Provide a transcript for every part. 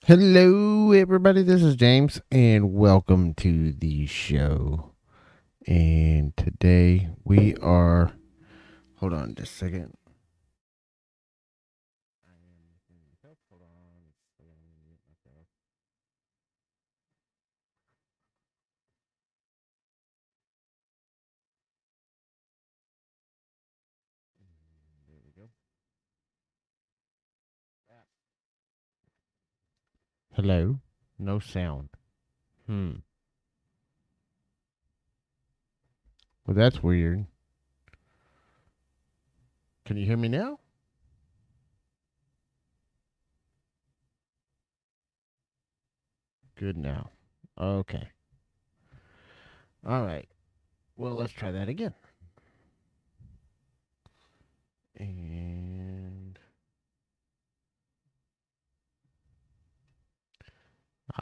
Hello, everybody. This is James, and welcome to the show. And today we are. Hold on just a second. Hold on. There we go. Hello. No sound. Hmm. Well, that's weird. Can you hear me now? Good now. Okay. All right. Well, let's try that again. And.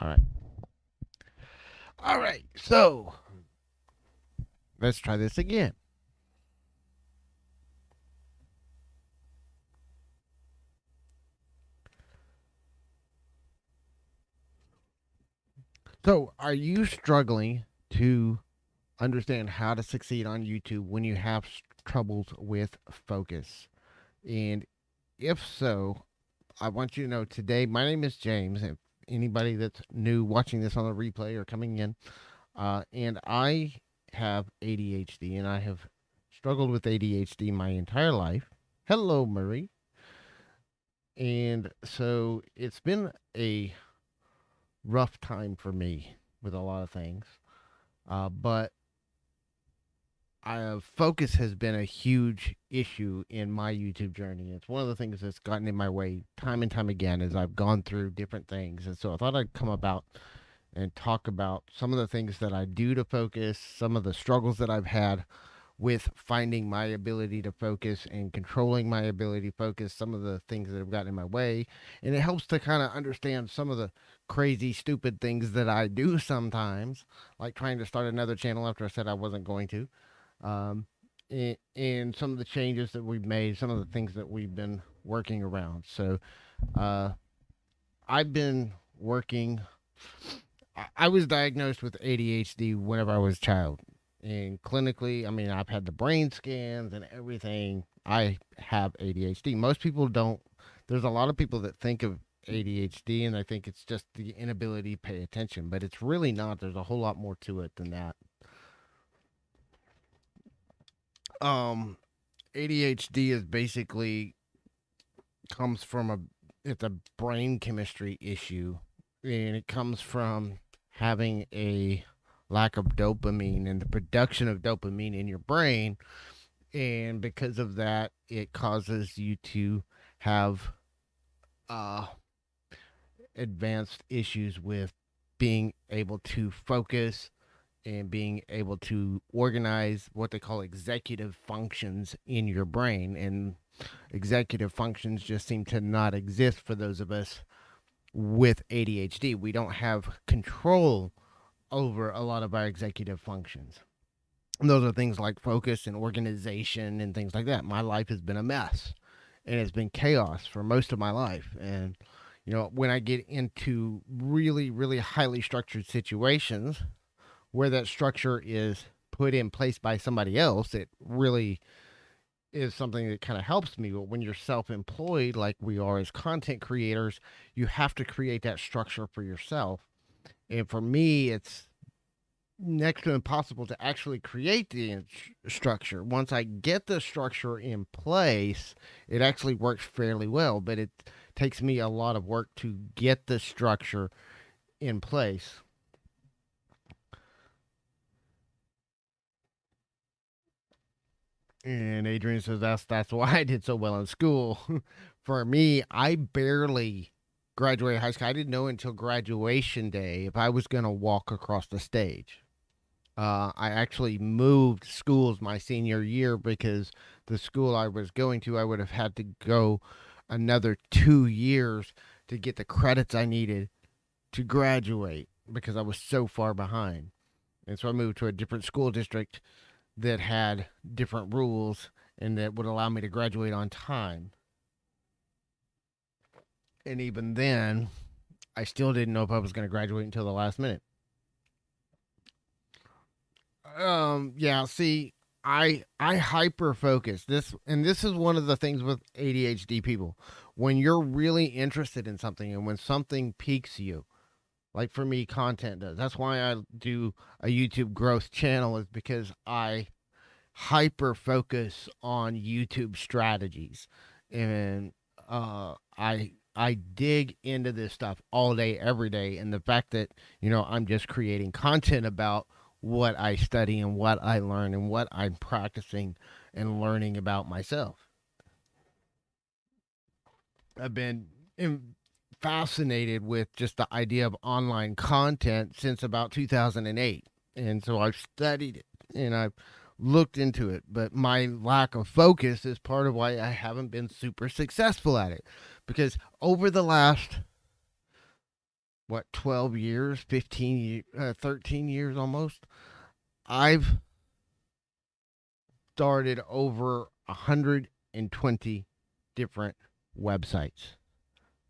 All right. All right. So, let's try this again. So, are you struggling to understand how to succeed on YouTube when you have troubles with focus? And if so, I want you to know today, my name is James. If anybody that's new watching this on the replay or coming in, and I have ADHD and I have struggled with ADHD my entire life. Hello, Marie. And so it's been a rough time for me with a lot of things. But focus has been a huge issue in my YouTube journey. It's one of the things that's gotten in my way time and time again as I've gone through different things. And so I thought I'd come about and talk about some of the things that I do to focus, some of the struggles that I've had with finding my ability to focus and controlling my ability to focus, some of the things that have gotten in my way. And it helps to kind of understand some of the crazy, stupid things that I do sometimes, like trying to start another channel after I said I wasn't going to, and some of the changes that we've made, some of the things that we've been working around. So uh, I've been working. I was diagnosed with ADHD whenever I was a child, and clinically, I mean, I've had the brain scans and everything. I have ADHD. Most people don't. There's a lot of people that think of ADHD and I think it's just the inability to pay attention, but it's really not. There's a whole lot more to it than that. Um, ADHD is basically comes from it's a brain chemistry issue, and it comes from having a lack of dopamine and the production of dopamine in your brain, and because of that it causes you to have uh advanced issues with being able to focus and being able to organize what they call executive functions in your brain. And executive functions just seem to not exist for those of us with ADHD. We don't have control over a lot of our executive functions. And those are things like focus and organization and things like that. My life has been a mess and it's been chaos for most of my life. And, when I get into really, really highly structured situations where that structure is put in place by somebody else, it really is something that kind of helps me. But when you're self employed, like we are as content creators, you have to create that structure for yourself. And for me, it's next to impossible to actually create the structure. Once I get the structure in place, it actually works fairly well, but it takes me a lot of work to get the structure in place. And Adrian says that's why I did so well in school. For me, I barely graduated high school. I didn't know until graduation day if I was going to walk across the stage. I actually moved schools my senior year because the school I was going to, I would have had to go another 2 years to get the credits I needed to graduate. because I was so far behind. And so I moved to a different school district that had different rules and that would allow me to graduate on time. And even then, I still didn't know if I was going to graduate until the last minute. Yeah, see, I hyper focus. This is one of the things with ADHD people. When you're really interested in something and when something piques you, like for me content does. That's why I do a YouTube growth channel, is because I hyper focus on YouTube strategies, and I dig into this stuff all day every day, and the fact that I'm just creating content about what I study and what I learn and what I'm practicing and learning about myself. I've been fascinated with just the idea of online content since about 2008. And so I've studied it and I've looked into it, but my lack of focus is part of why I haven't been super successful at it. Because over the last, 12 years, 15, 13 years almost, I've started over 120 different websites.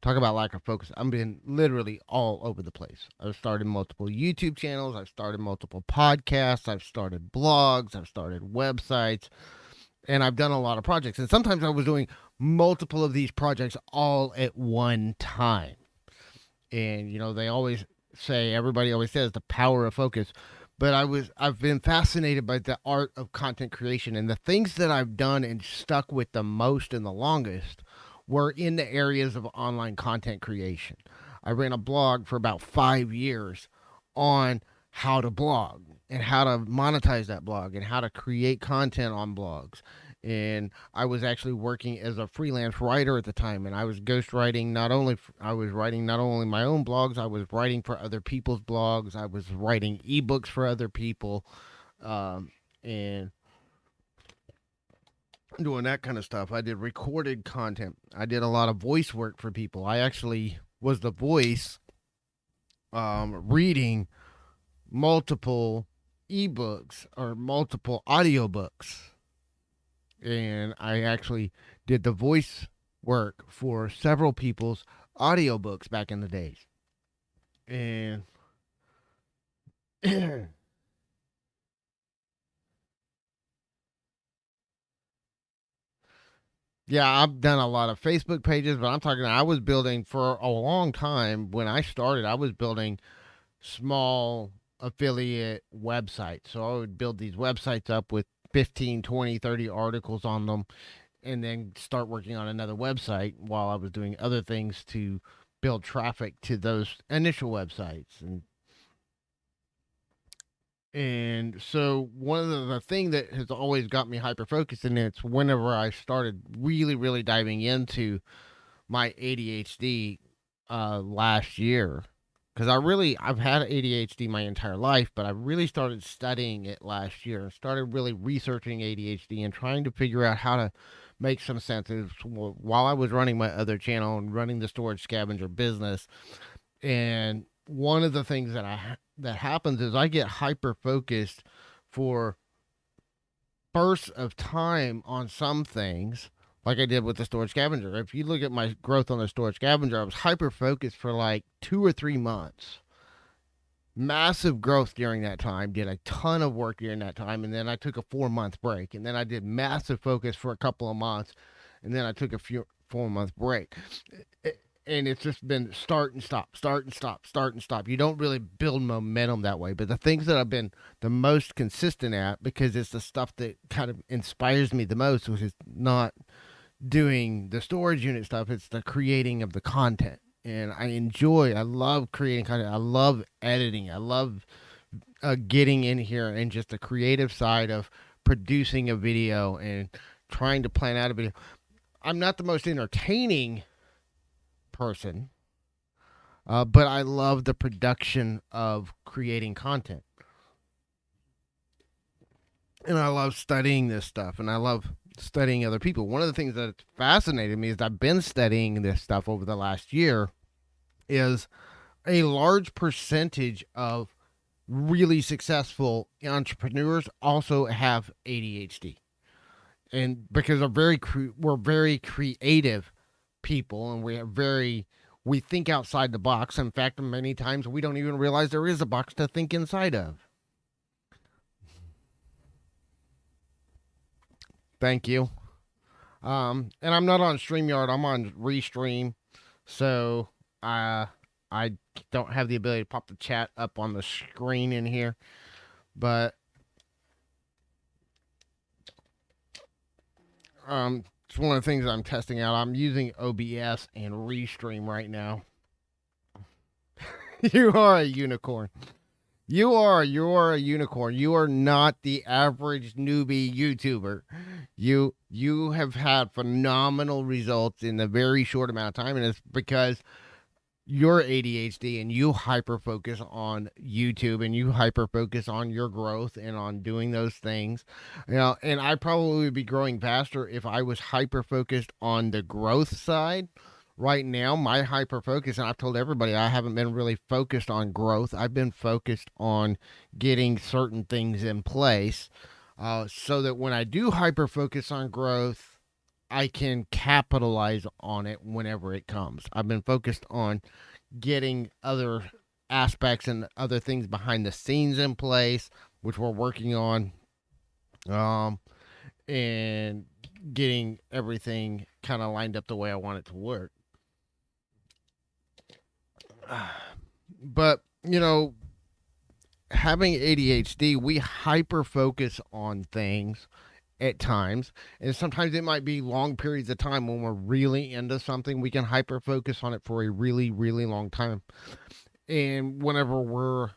Talk about lack of focus. I've been literally all over the place. I've started multiple YouTube channels. I've started multiple podcasts. I've started blogs. I've started websites. And I've done a lot of projects. And sometimes I was doing multiple of these projects all at one time. And, they always say, everybody always says the power of focus. But I've been fascinated by the art of content creation, and the things that I've done and stuck with the most and the longest were in the areas of online content creation. I ran a blog for about 5 years on how to blog and how to monetize that blog and how to create content on blogs. And I was actually working as a freelance writer at the time, and I was ghostwriting. I was writing not only my own blogs, I was writing for other people's blogs. I was writing ebooks for other people, and doing that kind of stuff. I did recorded content. I did a lot of voice work for people. I actually was the voice, reading multiple ebooks or multiple audiobooks. And I actually did the voice work for several people's audiobooks back in the days. And yeah, I've done a lot of Facebook pages, but I was building for a long time. When I started, I was building small affiliate websites. So I would build these websites up with 15, 20, 30 articles on them, and then start working on another website while I was doing other things to build traffic to those initial websites. And so one of the thing that has always got me hyper focused, and it's whenever I started really, really diving into my ADHD last year, because I've had ADHD my entire life, but I really started studying it last year and started really researching ADHD and trying to figure out how to make some sense while I was running my other channel and running the storage scavenger business. And one of the things that happens is I get hyper focused for bursts of time on some things, like I did with the storage scavenger. If you look at my growth on the storage scavenger, I was hyper focused for like 2 or 3 months. Massive growth during that time, did a ton of work during that time, and then I took a 4 month break, and then I did massive focus for a couple of months, and then I took a 4 month break. And it's just been start and stop, start and stop, start and stop. You don't really build momentum that way. But the things that I've been the most consistent at, because it's the stuff that kind of inspires me the most, which is not doing the storage unit stuff, it's the creating of the content. And I love creating content. I love editing. I love getting in here and just the creative side of producing a video and trying to plan out a video. I'm not the most entertaining person, but I love the production of creating content. And I love studying this stuff, and I love studying other people. One of the things that fascinated me is I've been studying this stuff over the last year is a large percentage of really successful entrepreneurs also have ADHD, and because we're very creative people, and we think outside the box. In fact, many times we don't even realize there is a box to think inside of. Thank you. And I'm not on StreamYard. I'm on Restream, so I don't have the ability to pop the chat up on the screen in here, but it's one of the things I'm testing out. I'm using OBS and Restream right now. You are a unicorn. You are a unicorn. You are not the average newbie YouTuber. You have had phenomenal results in a very short amount of time, and it's because your ADHD and you hyper focus on YouTube and you hyper focus on your growth and on doing those things. And I probably would be growing faster if I was hyper focused on the growth side. Right now, my hyper focus, and I've told everybody I haven't been really focused on growth. I've been focused on getting certain things in place, so that when I do hyper focus on growth, I can capitalize on it whenever it comes. I've been focused on getting other aspects and other things behind the scenes in place, which we're working on, and getting everything kind of lined up the way I want it to work. But, having ADHD, we hyper focus on things at times, and sometimes it might be long periods of time when we're really into something. We can hyper focus on it for a really, really long time, and whenever we're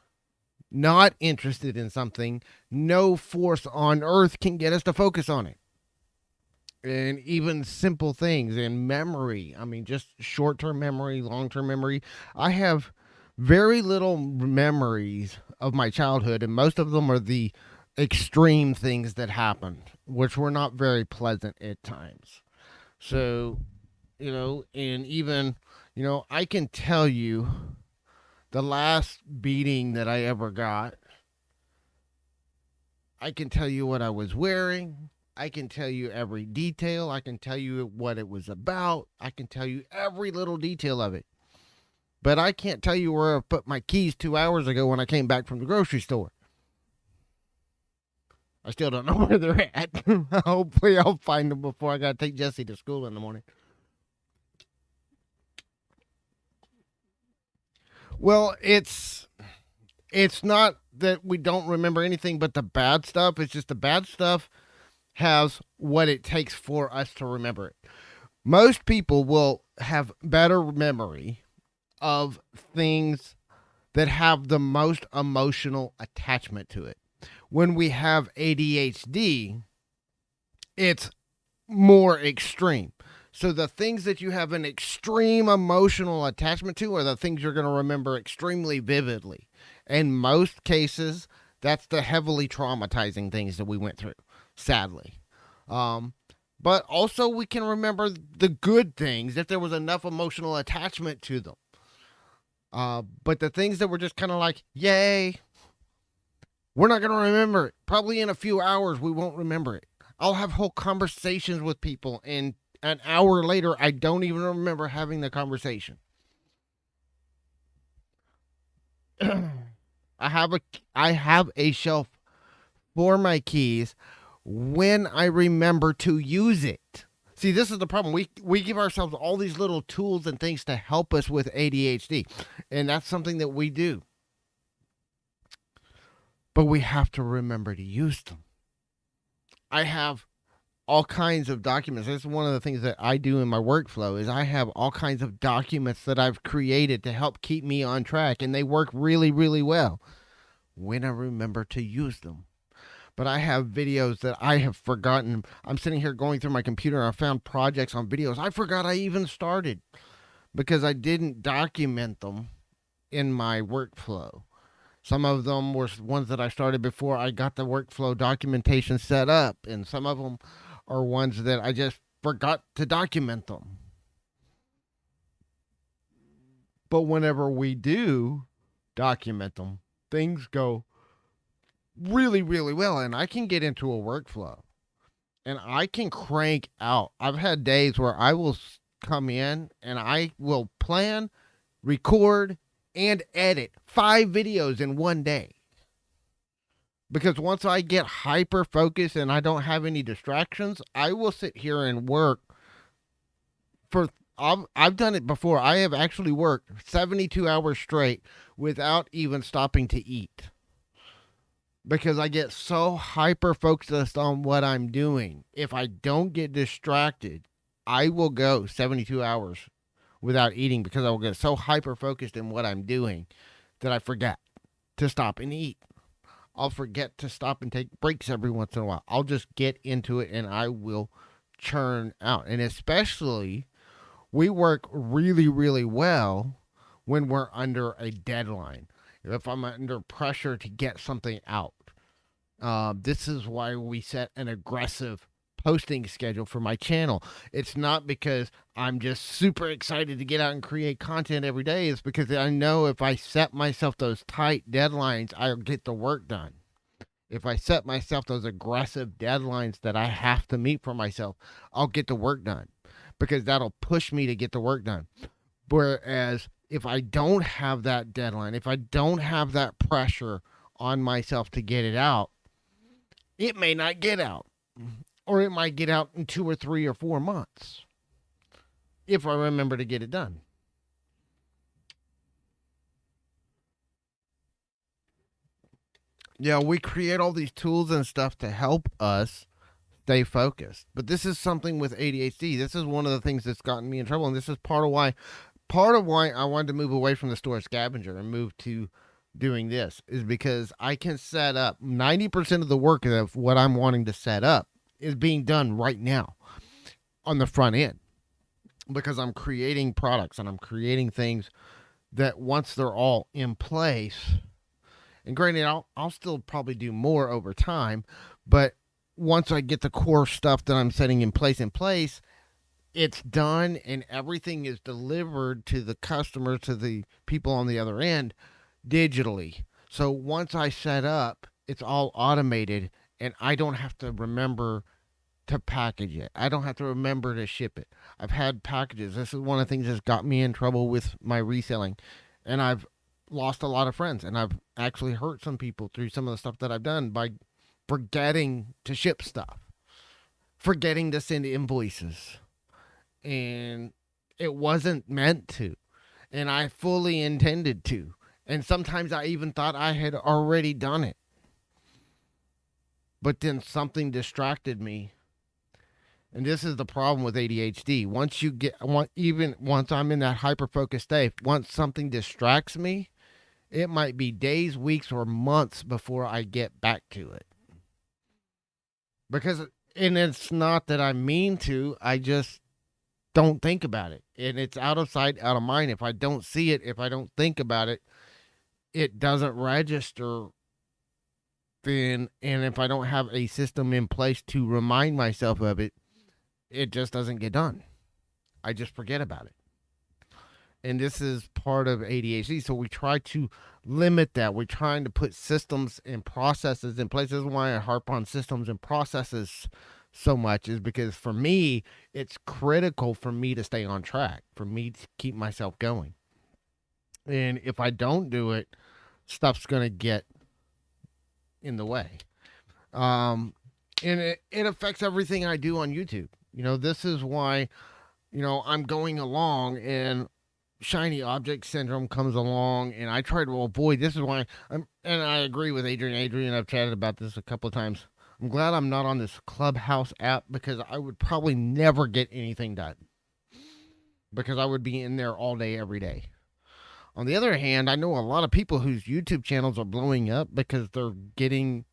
not interested in something, no force on earth can get us to focus on it. And even simple things in memory, I mean, just short-term memory, long-term memory, I have very little memories of my childhood, and most of them are the extreme things that happened, which were not very pleasant at times. So, and even, I can tell you the last beating that I ever got. I can tell you what I was wearing. I can tell you every detail. I can tell you what it was about. I can tell you every little detail of it. But I can't tell you where I put my keys 2 hours ago when I came back from the grocery store. I still don't know where they're at. Hopefully I'll find them before I got to take Jesse to school in the morning. Well, it's not that we don't remember anything but the bad stuff. It's just the bad stuff has what it takes for us to remember it. Most people will have better memory of things that have the most emotional attachment to it. When we have ADHD, it's more extreme. So the things that you have an extreme emotional attachment to are the things you're going to remember extremely vividly. In most cases, that's the heavily traumatizing things that we went through, sadly. But also we can remember the good things if there was enough emotional attachment to them. But the things that were just kind of like, yay, we're not going to remember it. Probably in a few hours, we won't remember it. I'll have whole conversations with people, and an hour later, I don't even remember having the conversation. I have a shelf for my keys when I remember to use it. See, this is the problem. We give ourselves all these little tools and things to help us with ADHD, and that's something that we do. But we have to remember to use them. I have all kinds of documents. This is one of the things that I do in my workflow is I have all kinds of documents that I've created to help keep me on track, and they work really, really well when I remember to use them. But I have videos that I have forgotten. I'm sitting here going through my computer, and I found projects on videos I forgot I even started because I didn't document them in my workflow. Some of them were ones that I started before I got the workflow documentation set up, and some of them are ones that I just forgot to document them. But whenever we do document them, things go really, really well. And I can get into a workflow and I can crank out. I've had days where I will come in and I will plan, record, and edit 5 videos in one day. Because once I get hyper focused and I don't have any distractions, I will sit here and work for. I've done it before. I have actually worked 72 hours straight without even stopping to eat. Because I get so hyper focused on what I'm doing. If I don't get distracted, I will go 72 hours without eating because I will get so hyper focused in what I'm doing that I forget to stop and eat. I'll forget to stop and take breaks every once in a while. I'll just get into it and I will churn out. And especially, we work really, really well when we're under a deadline. If I'm under pressure to get something out. This is why we set an aggressive posting schedule for my channel. It's not because I'm just super excited to get out and create content every day. It's because I know if I set myself those tight deadlines, I'll get the work done. If I set myself those aggressive deadlines that I have to meet for myself, I'll get the work done because that'll push me to get the work done. Whereas if I don't have that deadline, if I don't have that pressure on myself to get it out, it may not get out. Or it might get out in 2 or 3 or 4 months if I remember to get it done. Yeah, we create all these tools and stuff to help us stay focused. But this is something with ADHD. This is one of the things that's gotten me in trouble, and this is part of why I wanted to move away from the store scavenger and move to doing this is because I can set up 90% of the work of what I'm wanting to set up is being done right now on the front end because I'm creating products and I'm creating things that once they're all in place, and granted, I'll still probably do more over time, but once I get the core stuff that I'm setting in place, it's done and everything is delivered to the customer, to the people on the other end digitally. So once I set up, it's all automated and I don't have to remember to package it. I don't have to remember to ship it. I've had packages. This is one of the things that's got me in trouble with my reselling. And I've lost a lot of friends and I've actually hurt some people through some of the stuff that I've done by forgetting to ship stuff, forgetting to send invoices. And it wasn't meant to. And I fully intended to. And sometimes I even thought I had already done it. But then something distracted me. And this is the problem with ADHD. Once I'm in that hyper focused state, once something distracts me, it might be days, weeks, or months before I get back to it. And it's not that I mean to, I just don't think about it. And it's out of sight, out of mind. If I don't see it, if I don't think about it, it doesn't register then. And if I don't have a system in place to remind myself of it, it just doesn't get done. I just forget about it. And this is part of ADHD. So we try to limit that. We're trying to put systems and processes in place. This is why I harp on systems and processes so much, is because for me, it's critical for me to stay on track, for me to keep myself going. And if I don't do it, stuff's going to get in the way. And it affects everything I do on YouTube. This is why, I'm going along and shiny object syndrome comes along and I try to avoid. This is why and I agree with Adrian. I've chatted about this a couple of times. I'm glad I'm not on this Clubhouse app because I would probably never get anything done because I would be in there all day, every day. On the other hand, I know a lot of people whose YouTube channels are blowing up because they're getting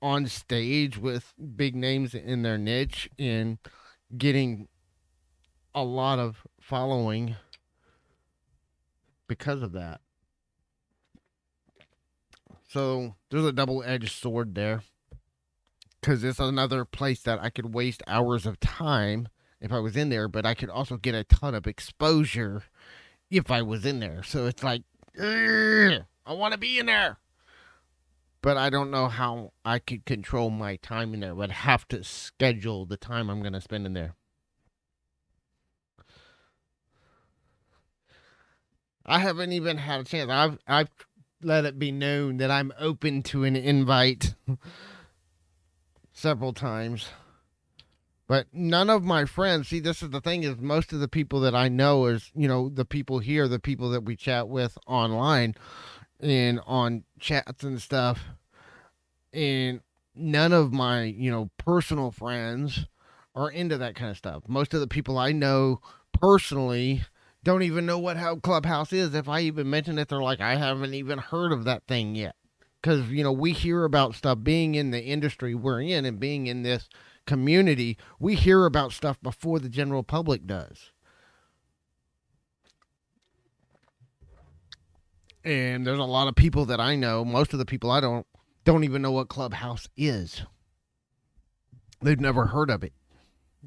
on stage with big names in their niche and getting a lot of following because of that. So there's a double-edged sword there, because it's another place that I could waste hours of time if I was in there, but I could also get a ton of exposure if I was in there. So it's like, I want to be in there. But I don't know how I could control my time in there. I'd have to schedule the time I'm going to spend in there. I haven't even had a chance. I've let it be known that I'm open to an invite several times. But none of my friends, see, this is the thing, is most of the people that I know is, the people here, the people that we chat with online and on chats and stuff. And none of my, personal friends are into that kind of stuff. Most of the people I know personally don't even know what how Clubhouse is. If I even mention it, they're like, I haven't even heard of that thing yet. Because, we hear about stuff being in the industry we're in and being in this community. We hear about stuff before the general public does. And there's a lot of people that I know, most of the people I don't even know what Clubhouse is. They've never heard of it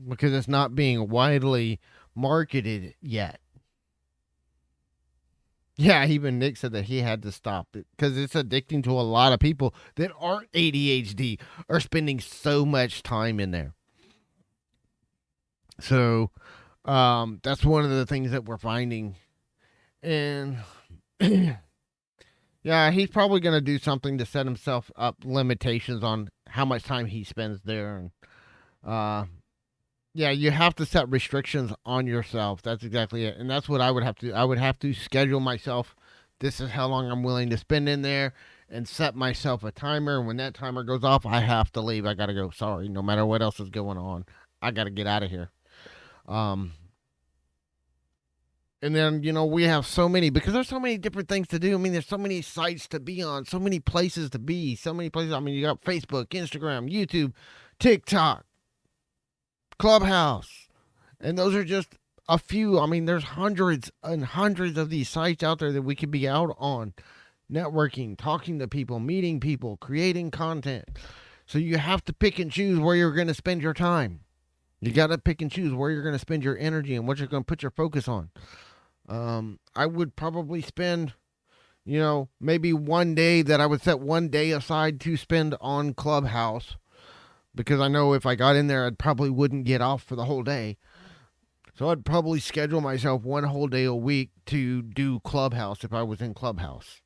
because it's not being widely marketed yet. Yeah, even Nick said that he had to stop it because it's addicting to a lot of people that aren't ADHD are spending so much time in there. So that's one of the things that we're finding. And yeah, he's probably going to do something to set himself up limitations on how much time he spends there. And yeah, you have to set restrictions on yourself. That's exactly it. And that's what I would have to do. I would have to schedule myself. This is how long I'm willing to spend in there and set myself a timer. And when that timer goes off, I have to leave. I got to go. Sorry, no matter what else is going on. I got to get out of here. And then, we have so many, because there's so many different things to do. I mean, there's so many sites to be on, so many places to be, so many places. I mean, you got Facebook, Instagram, YouTube, TikTok, Clubhouse. And those are just a few. I mean, there's hundreds and hundreds of these sites out there that we could be out on, networking, talking to people, meeting people, creating content. So you have to pick and choose where you're going to spend your time. You got to pick and choose where you're going to spend your energy and what you're going to put your focus on. I would probably spend, maybe one day that I would set one day aside to spend on Clubhouse, because I know if I got in there, I probably wouldn't get off for the whole day. So I'd probably schedule myself one whole day a week to do Clubhouse if I was in Clubhouse.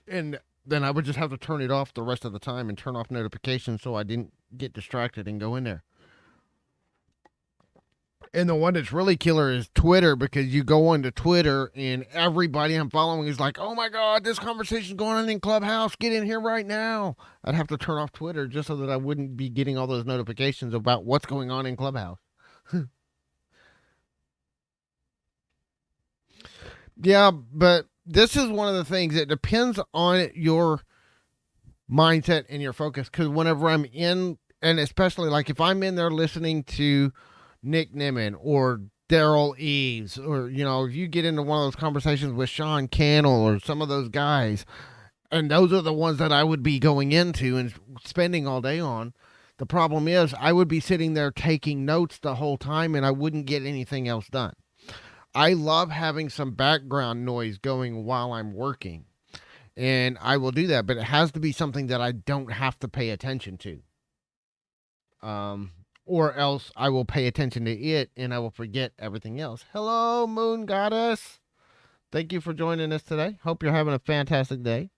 And then I would just have to turn it off the rest of the time and turn off notifications so I didn't get distracted and go in there. And the one that's really killer is Twitter, because you go onto Twitter and everybody I'm following is like, oh my God, this conversation's going on in Clubhouse. Get in here right now. I'd have to turn off Twitter just so that I wouldn't be getting all those notifications about what's going on in Clubhouse. Yeah, but this is one of the things that depends on your mindset and your focus. Because whenever I'm in, and especially like if I'm in there listening to Nick Nimmin or Daryl Eves, or, if you get into one of those conversations with Sean Cannell or some of those guys, and those are the ones that I would be going into and spending all day on. The problem is I would be sitting there taking notes the whole time and I wouldn't get anything else done. I love having some background noise going while I'm working, and I will do that, but it has to be something that I don't have to pay attention to. Or else I will pay attention to it and I will forget everything else. Hello, Moon Goddess. Thank you for joining us today. Hope you're having a fantastic day.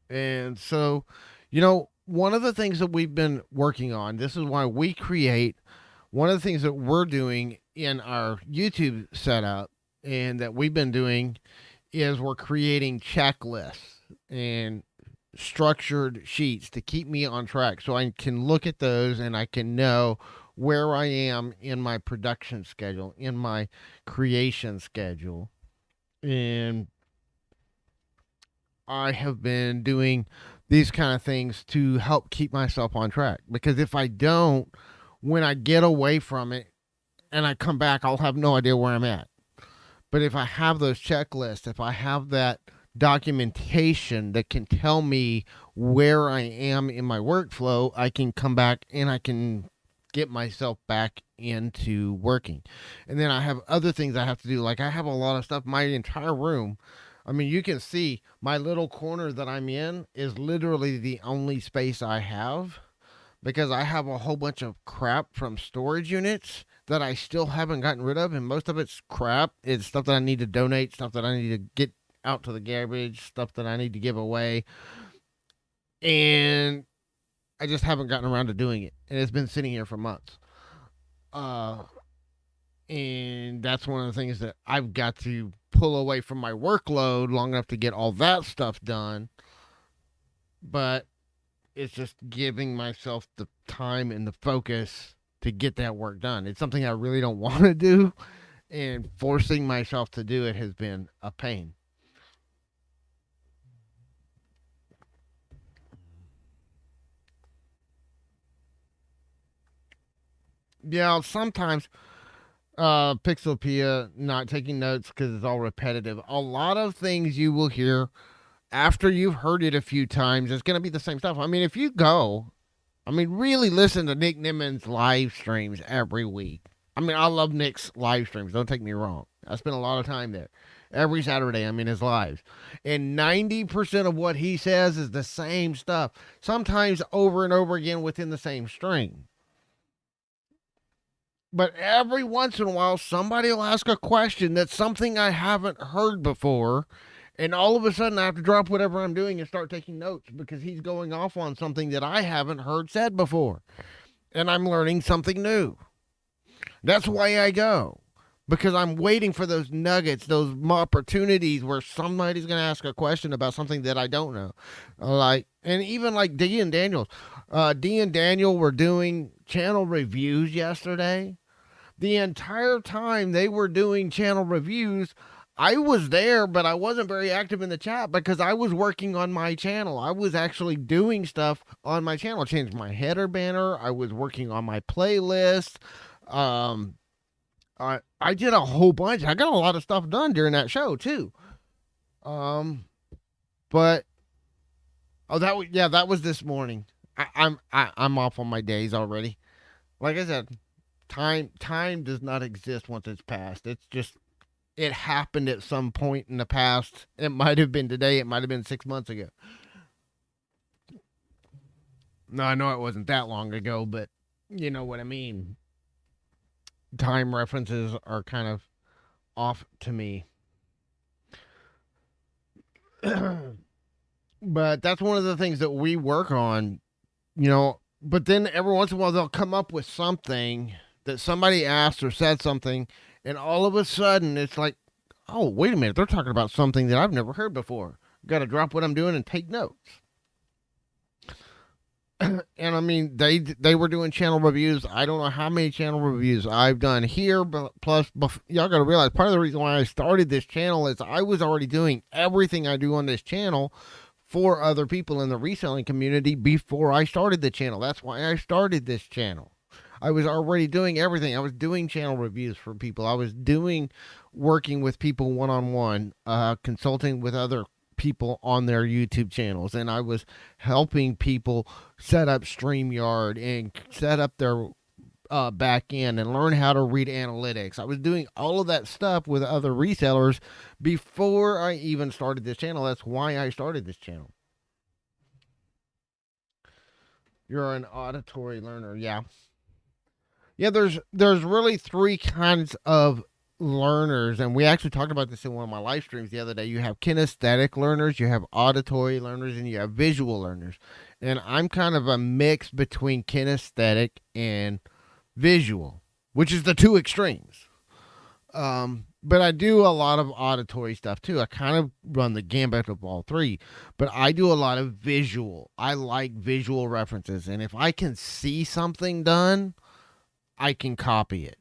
And so, one of the things that we've been working on, this is why we create, one of the things that we're doing in our YouTube setup and that we've been doing is we're creating checklists and structured sheets to keep me on track so I can look at those and I can know where I am in my production schedule, in my creation schedule. And I have been doing these kind of things to help keep myself on track, because if I don't, when I get away from it and I come back, I'll have no idea where I'm at. But if I have those checklists, if I have that documentation that can tell me where I am in my workflow, I can come back and I can get myself back into working. And then I have other things I have to do. Like I have a lot of stuff. My entire room, I mean, you can see my little corner that I'm in is literally the only space I have because I have a whole bunch of crap from storage units that I still haven't gotten rid of. And most of it's crap. It's stuff that I need to donate, stuff that I need to get out to the garbage, stuff that I need to give away. And I just haven't gotten around to doing it. And it's been sitting here for months. Uh, and that's one of the things that I've got to pull away from my workload long enough to get all that stuff done. But it's just giving myself the time and the focus to get that work done. It's something I really don't want to do, and forcing myself to do it has been a pain. Yeah, sometimes Pixelpia not taking notes because it's all repetitive. A lot of things you will hear after you've heard it a few times, it's going to be the same stuff. I mean, if you go, I mean, really listen to Nick Nimmon's live streams every week. I mean, I love Nick's live streams. Don't take me wrong. I spend a lot of time there. Every Saturday, I'm in his lives. And 90% of what he says is the same stuff, sometimes over and over again within the same string. But every once in a while, somebody will ask a question that's something I haven't heard before. And all of a sudden, I have to drop whatever I'm doing and start taking notes because he's going off on something that I haven't heard said before. And I'm learning something new. That's why I go. Because I'm waiting for those nuggets, those opportunities where somebody's going to ask a question about something that I don't know. And even like Dee and Daniel. Dee and Daniel were doing channel reviews yesterday. The entire time they were doing channel reviews, I was there, but I wasn't very active in the chat because I was working on my channel. I was actually doing stuff on my channel. I changed my header banner. I was working on my playlist. I did a whole bunch. I got a lot of stuff done during that show too. But that was this morning. I'm off on my days already. Like I said, time does not exist once it's passed. It's just it happened at some point in the past. It might have been today. It might have been 6 months ago. No, I know it wasn't that long ago, but you know what I mean. Time references are kind of off to me. But that's one of the things that we work on, you know. But then every once in a while, they'll come up with something that somebody asked or said something, and all of a sudden it's like, oh, wait a minute, they're talking about something that I've never heard before. Got to drop what I'm doing and take notes. And I mean, they were doing channel reviews. I don't know how many channel reviews I've done here, but plus, y'all got to realize part of the reason why I started this channel is I was already doing everything I do on this channel for other people in the reselling community before I started the channel. That's why I started this channel. I was already doing everything. I was doing channel reviews for people. I was working with people one-on-one, consulting with other people on their YouTube channels, and I was helping people set up StreamYard and set up their back end and learn how to read analytics. I was doing all of that stuff with other resellers before I even started this channel. That's why I started this channel. You're an auditory learner, yeah. Yeah, there's really three kinds of learners, and we actually talked about this in one of my live streams the other day. You have kinesthetic learners, you have auditory learners, and you have visual learners. And I'm kind of a mix between kinesthetic and visual, which is the two extremes. But I do a lot of auditory stuff too. I kind of run the gambit of all three, but I do a lot of visual. I like visual references, and if I can see something done, I can copy it.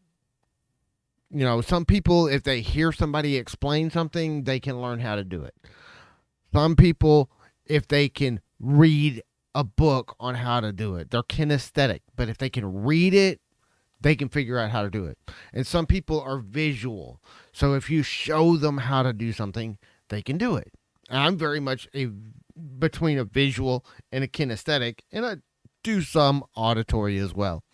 You know, some people, if they hear somebody explain something, they can learn how to do it. Some people, if they can read a book on how to do it, they're kinesthetic. But if they can read it, they can figure out how to do it. And some people are visual. So if you show them how to do something, they can do it. And I'm very much between a visual and a kinesthetic, and I do some auditory as well.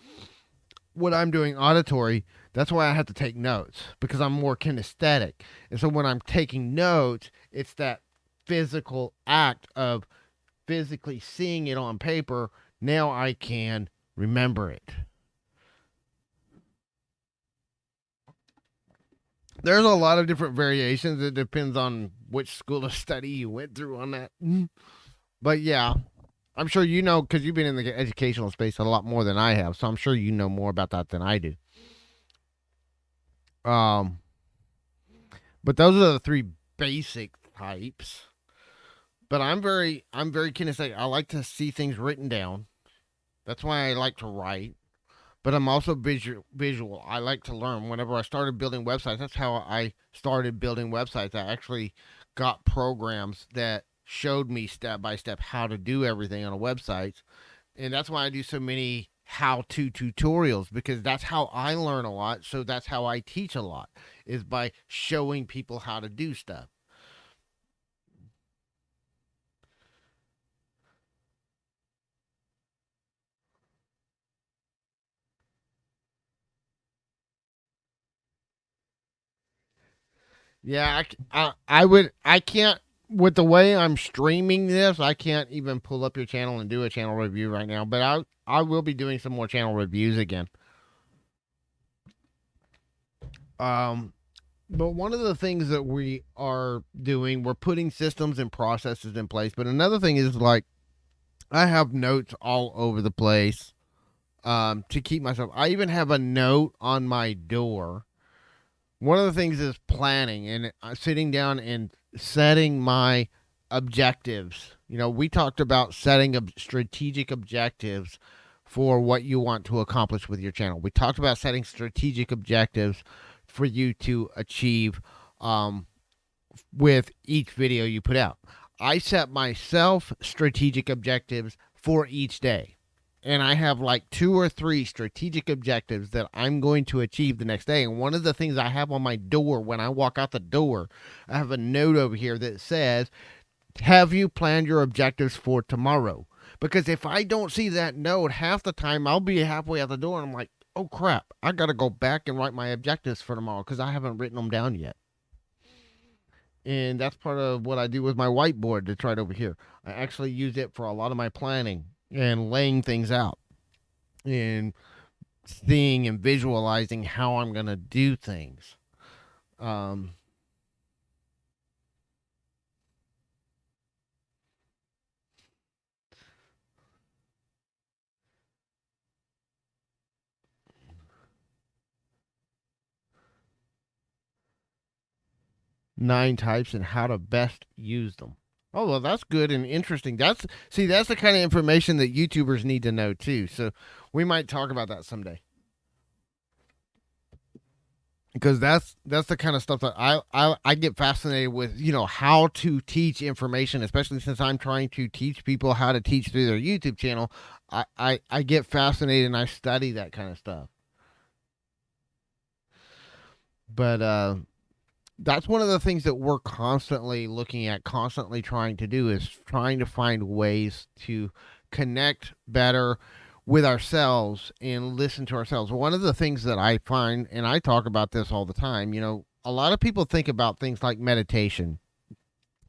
when I'm doing auditory, that's why I have to take notes because I'm more kinesthetic. And so when I'm taking notes, it's that physical act of physically seeing it on paper. Now I can remember it. There's a lot of different variations. It depends on which school of study you went through on that. But yeah, I'm sure you know because you've been in the educational space a lot more than I have. So I'm sure you know more about that than I do. Um, but those are the three basic types. But I'm very kinesthetic. I like to see things written down. That's why I like to write. But I'm also visual. I like to learn. Whenever I started building websites, that's how I started building websites. I actually got programs that showed me step by step how to do everything on a website. And that's why I do so many how to tutorials because that's how I learn a lot. So that's how I teach a lot is by showing people how to do stuff. Yeah, I would. I can't with the way I'm streaming this. I can't even pull up your channel and do a channel review right now. But I will be doing some more channel reviews again. Um, but one of the things that we are doing, we're putting systems and processes in place. But another thing is like I have notes all over the place to keep myself. I even have a note on my door. One of the things is planning and sitting down and setting my objectives. You know, we talked about setting strategic objectives for what you want to accomplish with your channel. We talked about setting strategic objectives for you to achieve um, with each video you put out. I set myself strategic objectives for each day. And I have like 2 or 3 strategic objectives that I'm going to achieve the next day. And one of the things I have on my door when I walk out the door, I have a note over here that says, have you planned your objectives for tomorrow? Because if I don't see that note, half the time I'll be halfway out the door and I'm like, oh crap, I got to go back and write my objectives for tomorrow because I haven't written them down yet. And that's part of what I do with my whiteboard that's right over here. I actually use it for a lot of my planning and laying things out and seeing and visualizing how I'm going to do things. Um, 9 types and how to best use them. Oh well, that's good and interesting. That's the kind of information that YouTubers need to know too. So we might talk about that someday because that's the kind of stuff that I get fascinated with. You know how to teach information, especially since I'm trying to teach people how to teach through their YouTube channel. I get fascinated and I study that kind of stuff. But that's one of the things that we're constantly looking at, constantly trying to do is trying to find ways to connect better with ourselves and listen to ourselves. One of the things that I find, and I talk about this all the time, you know, a lot of people think about things like meditation.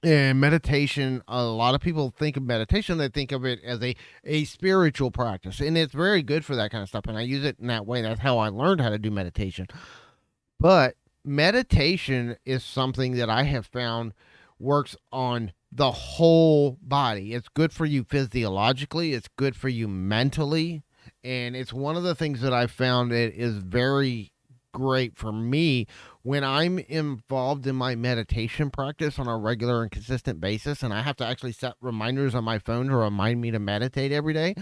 And meditation, a lot of people think of meditation, they think of it as a spiritual practice. And it's very good for that kind of stuff. And I use it in that way. That's how I learned how to do meditation. But meditation is something that I have found works on the whole body. It's good for you physiologically, it's good for you mentally, and it's one of the things that I found it is very great for me when I'm involved in my meditation practice on a regular and consistent basis and I have to actually set reminders on my phone to remind me to meditate every day.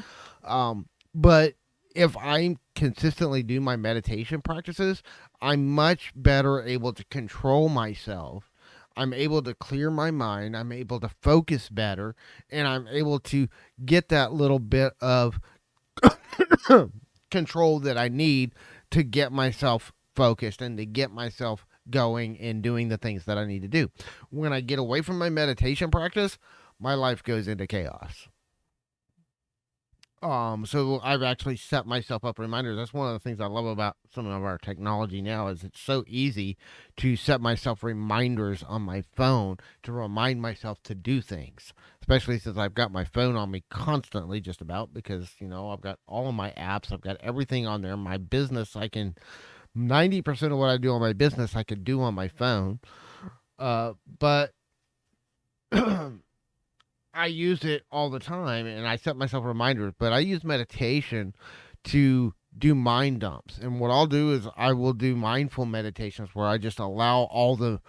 But if I consistently do my meditation practices, I'm much better able to control myself. I'm able to clear my mind. I'm able to focus better. And I'm able to get that little bit of control that I need to get myself focused and to get myself going and doing the things that I need to do. When I get away from my meditation practice, my life goes into chaos. So I've actually set myself up reminders. That's one of the things I love about some of our technology now is it's so easy to set myself reminders on my phone to remind myself to do things. Especially since I've got my phone on me constantly, just about because I've got all of my apps, I've got everything on there. My business, I can 90% of what I do on my business, I could do on my phone. But I use it all the time and I set myself reminders, but I use meditation to do mind dumps. And what I'll do is I will do mindful meditations where I just allow all the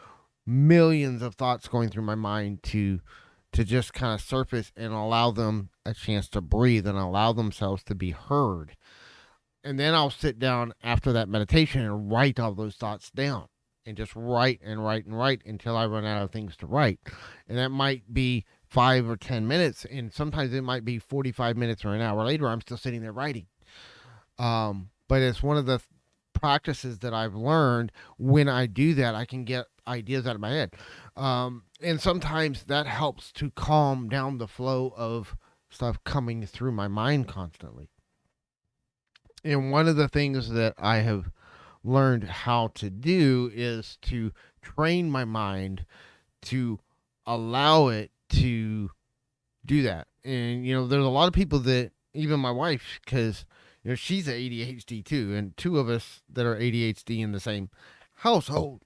millions of thoughts going through my mind to just kind of surface and allow them a chance to breathe and allow themselves to be heard. And then I'll sit down after that meditation and write all those thoughts down and just write and write and write until I run out of things to write. And that might be 5 or 10 minutes, and sometimes it might be 45 minutes or an hour later. I'm still sitting there writing. But it's one of the practices that I've learned. When I do that, I can get ideas out of my head. And sometimes that helps to calm down the flow of stuff coming through my mind constantly. And one of the things that I have learned how to do is to train my mind to allow it to do that. And there's a lot of people that, even my wife, because she's ADHD too, and two of us that are ADHD in the same household,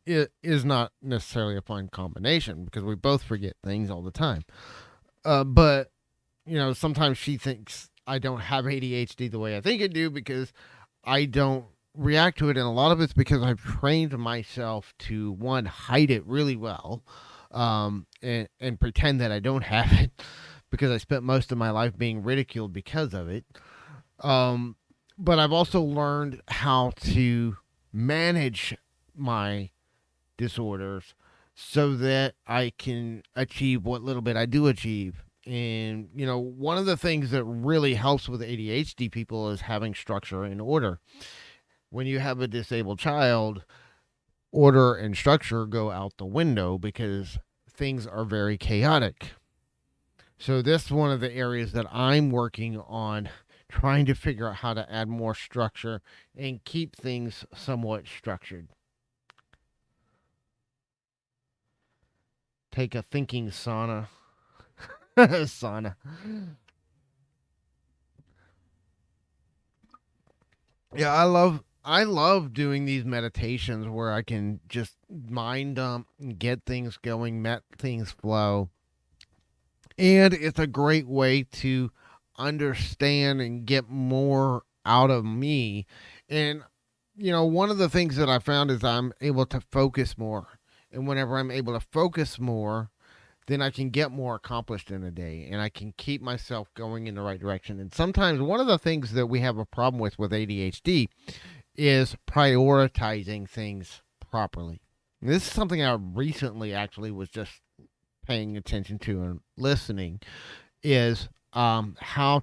it is not necessarily a fun combination because we both forget things all the time. But sometimes she thinks I don't have ADHD the way I think I do because I don't react to it, and a lot of it's because I've trained myself to, one, hide it really well, and pretend that I don't have it because I spent most of my life being ridiculed because of it. But I've also learned how to manage my disorders so that I can achieve what little bit I do achieve. And, one of the things that really helps with ADHD people is having structure and order. When you have a disabled child, order and structure go out the window because things are very chaotic. So this is one of the areas that I'm working on, trying to figure out how to add more structure and keep things somewhat structured. Take a thinking sauna. Sauna. Yeah, I love doing these meditations where I can just mind dump, get things going, let things flow. And it's a great way to understand and get more out of me. And one of the things that I found is I'm able to focus more. And whenever I'm able to focus more, then I can get more accomplished in a day and I can keep myself going in the right direction. And sometimes one of the things that we have a problem with ADHD is prioritizing things properly. And this is something I recently actually was just paying attention to and listening, is how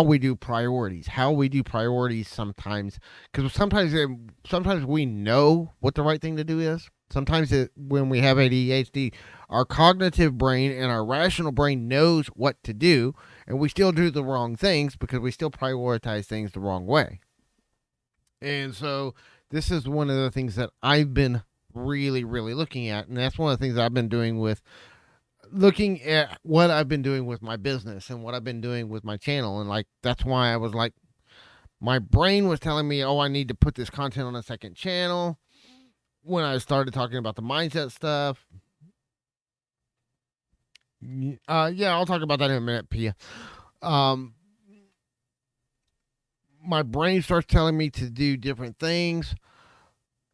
we do priorities. How we do priorities sometimes, because sometimes we know what the right thing to do is. Sometimes when we have ADHD, our cognitive brain and our rational brain knows what to do, and we still do the wrong things because we still prioritize things the wrong way. And so this is one of the things that I've been really, really looking at, and that's one of the things I've been doing with looking at what I've been doing with my business and what I've been doing with my channel. And that's why I was like, my brain was telling me, oh, I need to put this content on a second channel. When I started talking about the mindset stuff, yeah, I'll talk about that in a minute, Pia. My brain starts telling me to do different things,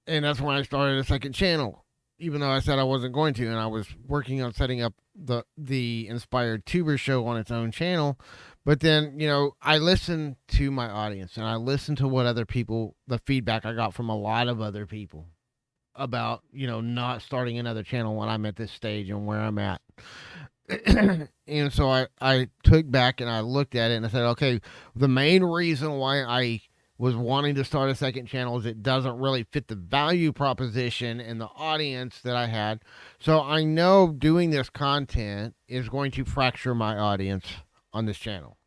and that's when I started a second channel, even though I said I wasn't going to, and I was working on setting up the Inspired Tuber show on its own channel. But then, I listened to my audience, and I listened to what other people, the feedback I got from a lot of other people about, not starting another channel when I'm at this stage and where I'm at. And so I took back and I looked at it and I said, okay, the main reason why I was wanting to start a second channel is it doesn't really fit the value proposition and the audience that I had. So I know doing this content is going to fracture my audience on this channel.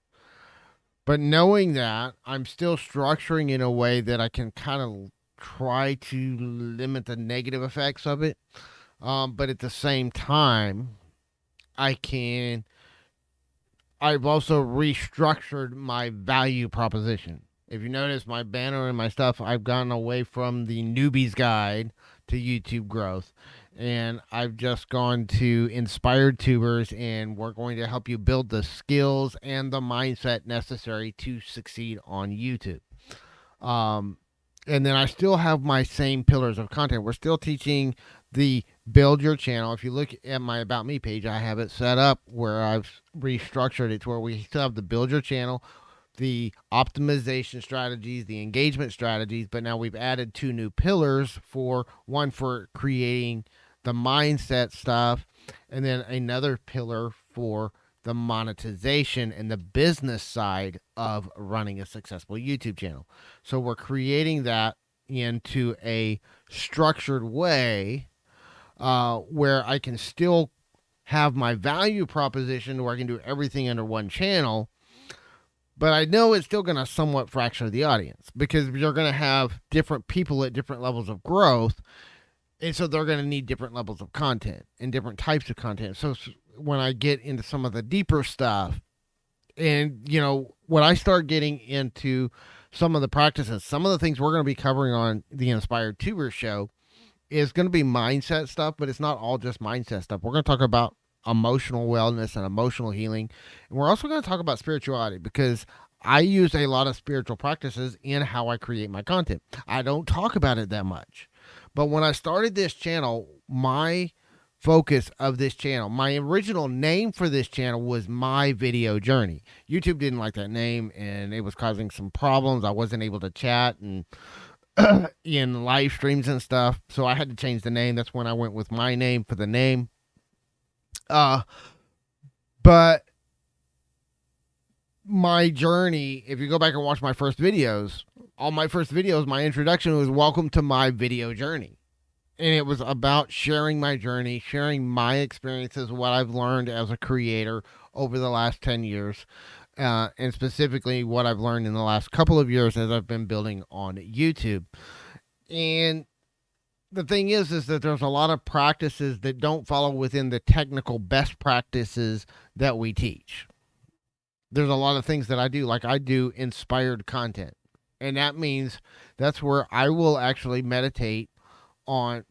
But knowing that, I'm still structuring in a way that I can kind of try to limit the negative effects of it. But at the same time, I've also restructured my value proposition. If you notice my banner and my stuff, I've gone away from the newbie's guide to YouTube growth. And I've just gone to inspired tubers, and we're going to help you build the skills and the mindset necessary to succeed on YouTube. And then I still have my same pillars of content. We're still teaching the build your channel. If you look at my About Me page, I have it set up where I've restructured it to where we still have the build your channel, the optimization strategies, the engagement strategies, but now we've added 2 new pillars, for one for creating the mindset stuff, and then another pillar for the monetization and the business side of running a successful YouTube channel. So we're creating that into a structured way where I can still have my value proposition where I can do everything under one channel, but I know it's still going to somewhat fracture the audience because you're going to have different people at different levels of growth. And so they're going to need different levels of content and different types of content. So when I get into some of the deeper stuff, and, when I start getting into some of the practices, some of the things we're going to be covering on the Inspired Tuber show is going to be mindset stuff, but it's not all just mindset stuff. We're going to talk about emotional wellness and emotional healing. And we're also going to talk about spirituality because I use a lot of spiritual practices in how I create my content. I don't talk about it that much. But when I started this channel, my focus of this channel, my original name for this channel was My Video Journey. YouTube didn't like that name, and it was causing some problems. I wasn't able to chat and in live streams and stuff, so I had to change the name. That's when I went with my name for the name. But my journey, if you go back and watch my first videos, all my first videos, my introduction was welcome to my video journey. And it was about sharing my journey, sharing my experiences, what I've learned as a creator over the last 10 years, and specifically what I've learned in the last couple of years as I've been building on YouTube. And the thing is that there's a lot of practices that don't follow within the technical best practices that we teach. There's a lot of things that I do, like I do inspired content. And that means that's where I will actually meditate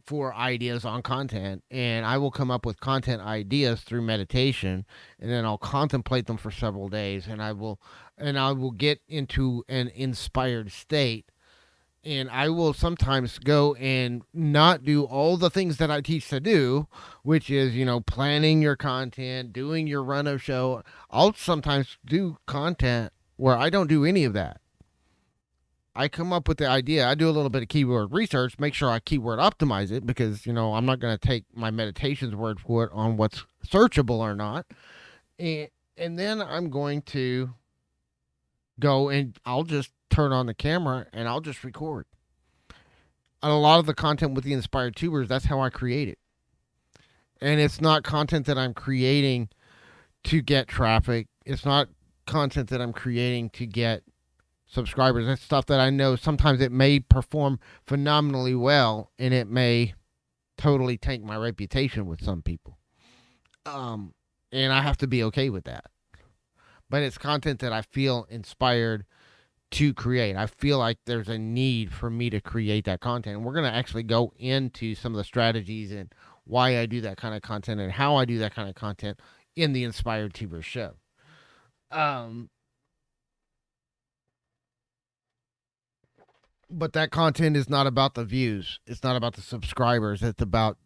for ideas on content, and I will come up with content ideas through meditation, and then I'll contemplate them for several days, and I will get into an inspired state, and I will sometimes go and not do all the things that I teach to do, which is, planning your content, doing your run of show. I'll sometimes do content where I don't do any of that. I come up with the idea. I do a little bit of keyword research, make sure I keyword optimize it because, I'm not going to take my meditation's word for it on what's searchable or not. And then I'm going to go and I'll just turn on the camera and I'll just record. And a lot of the content with the Inspired Tubers, that's how I create it. And it's not content that I'm creating to get traffic. It's not content that I'm creating to get subscribers. That's stuff that I know sometimes it may perform phenomenally well and it may totally tank my reputation with some people. And I have to be okay with that. But it's content that I feel inspired to create. I feel like there's a need for me to create that content. And we're going to actually go into some of the strategies and why I do that kind of content and how I do that kind of content in the Inspired Tuber show. But that content is not about the views. It's not about the subscribers. It's about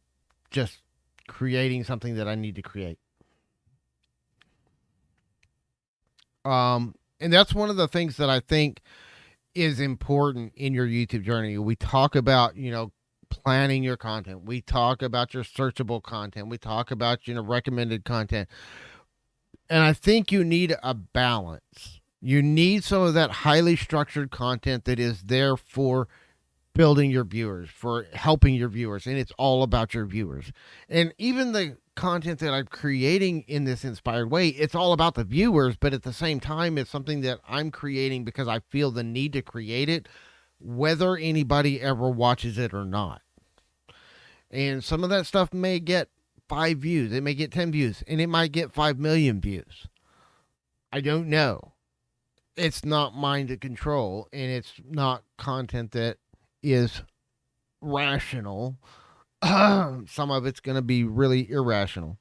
just creating something that I need to create. And that's one of the things that I think is important in your YouTube journey. We talk about, planning your content. We talk about your searchable content. We talk about, recommended content. And I think you need a balance. You need some of that highly structured content that is there for building your viewers, for helping your viewers, and it's all about your viewers. And even the content that I'm creating in this inspired way, it's all about the viewers, but at the same time, it's something that I'm creating because I feel the need to create it, whether anybody ever watches it or not. And some of that stuff may get 5 views, it may get 10 views, and it might get 5 million views. I don't know. It's not mine to control, and it's not content that is rational. Some of it's going to be really irrational.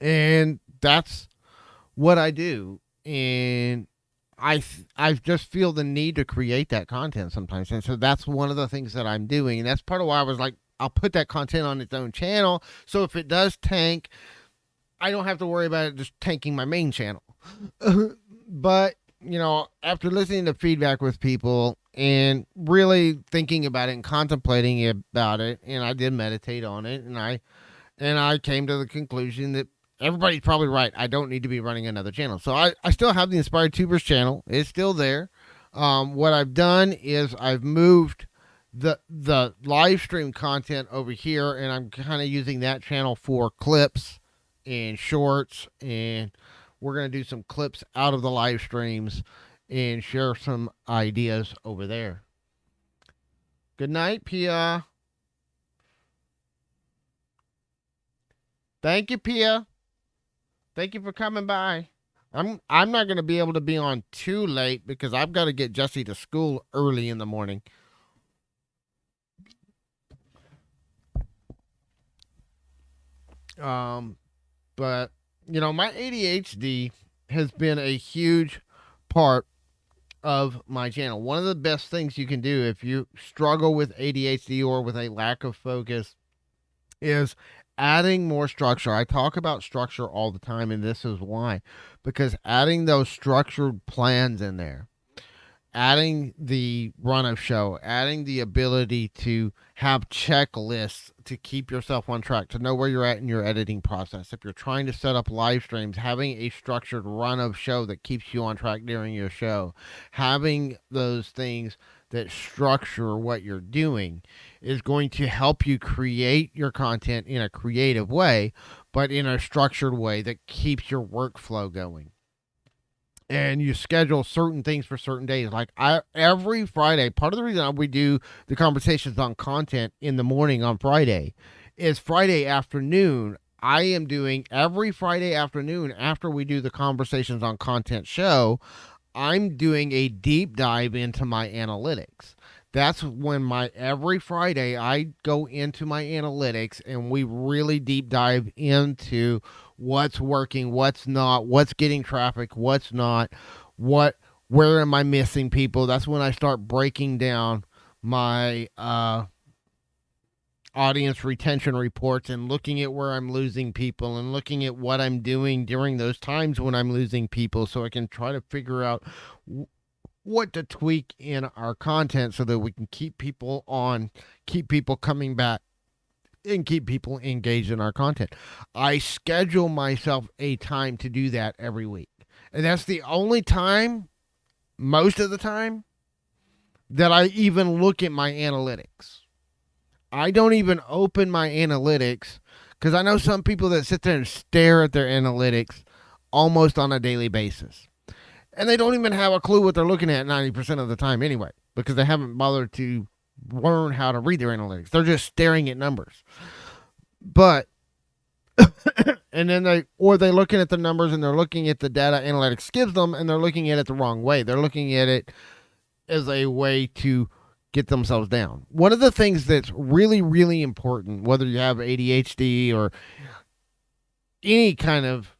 And that's what I do. And I just feel the need to create that content sometimes. And so that's one of the things that I'm doing. And that's part of why I was like, I'll put that content on its own channel. So if it does tank, I don't have to worry about it just tanking my main channel. But, after listening to feedback with people and really thinking about it and contemplating about it, and I did meditate on it, and I came to the conclusion that everybody's probably right. I don't need to be running another channel. So I still have the Inspired Tubers channel. It's still there. What I've done is I've moved the live stream content over here, and I'm kind of using that channel for clips and shorts, and we're going to do some clips out of the live streams and share some ideas over there. Good night, Pia. Thank you, Pia. Thank you for coming by. I'm not going to be able to be on too late because I've got to get Jesse to school early in the morning. But my ADHD has been a huge part of my channel. One of the best things you can do if you struggle with ADHD or with a lack of focus is adding more structure. I talk about structure all the time, and this is why. Because adding those structured plans in there, adding the run of show, adding the ability to have checklists to keep yourself on track, to know where you're at in your editing process. If you're trying to set up live streams, having a structured run of show that keeps you on track during your show, having those things that structure what you're doing is going to help you create your content in a creative way, but in a structured way that keeps your workflow going. And you schedule certain things for certain days. Like every Friday, part of the reason we do the conversations on content in the morning on Friday is Friday afternoon. I am doing every Friday afternoon after we do the conversations on content show, I'm doing a deep dive into my analytics. That's when every Friday I go into my analytics and we really deep dive into what's working, what's not, what's getting traffic, what's not, where am I missing people. That's when I start breaking down my audience retention reports and looking at where I'm losing people and looking at what I'm doing during those times when I'm losing people, so I can try to figure out what to tweak in our content so that we can keep people on, keep people coming back, and keep people engaged in our content. I schedule myself a time to do that every week. And that's the only time, most of the time, that I even look at my analytics. I don't even open my analytics because I know some people that sit there and stare at their analytics almost on a daily basis. And they don't even have a clue what they're looking at 90% of the time anyway, because they haven't bothered to learn how to read their analytics. They're just staring at numbers. But, and then they're looking at the numbers and they're looking at the data analytics gives them, and they're looking at it the wrong way. They're looking at it as a way to get themselves down. One of the things that's really, really important, whether you have ADHD or any kind of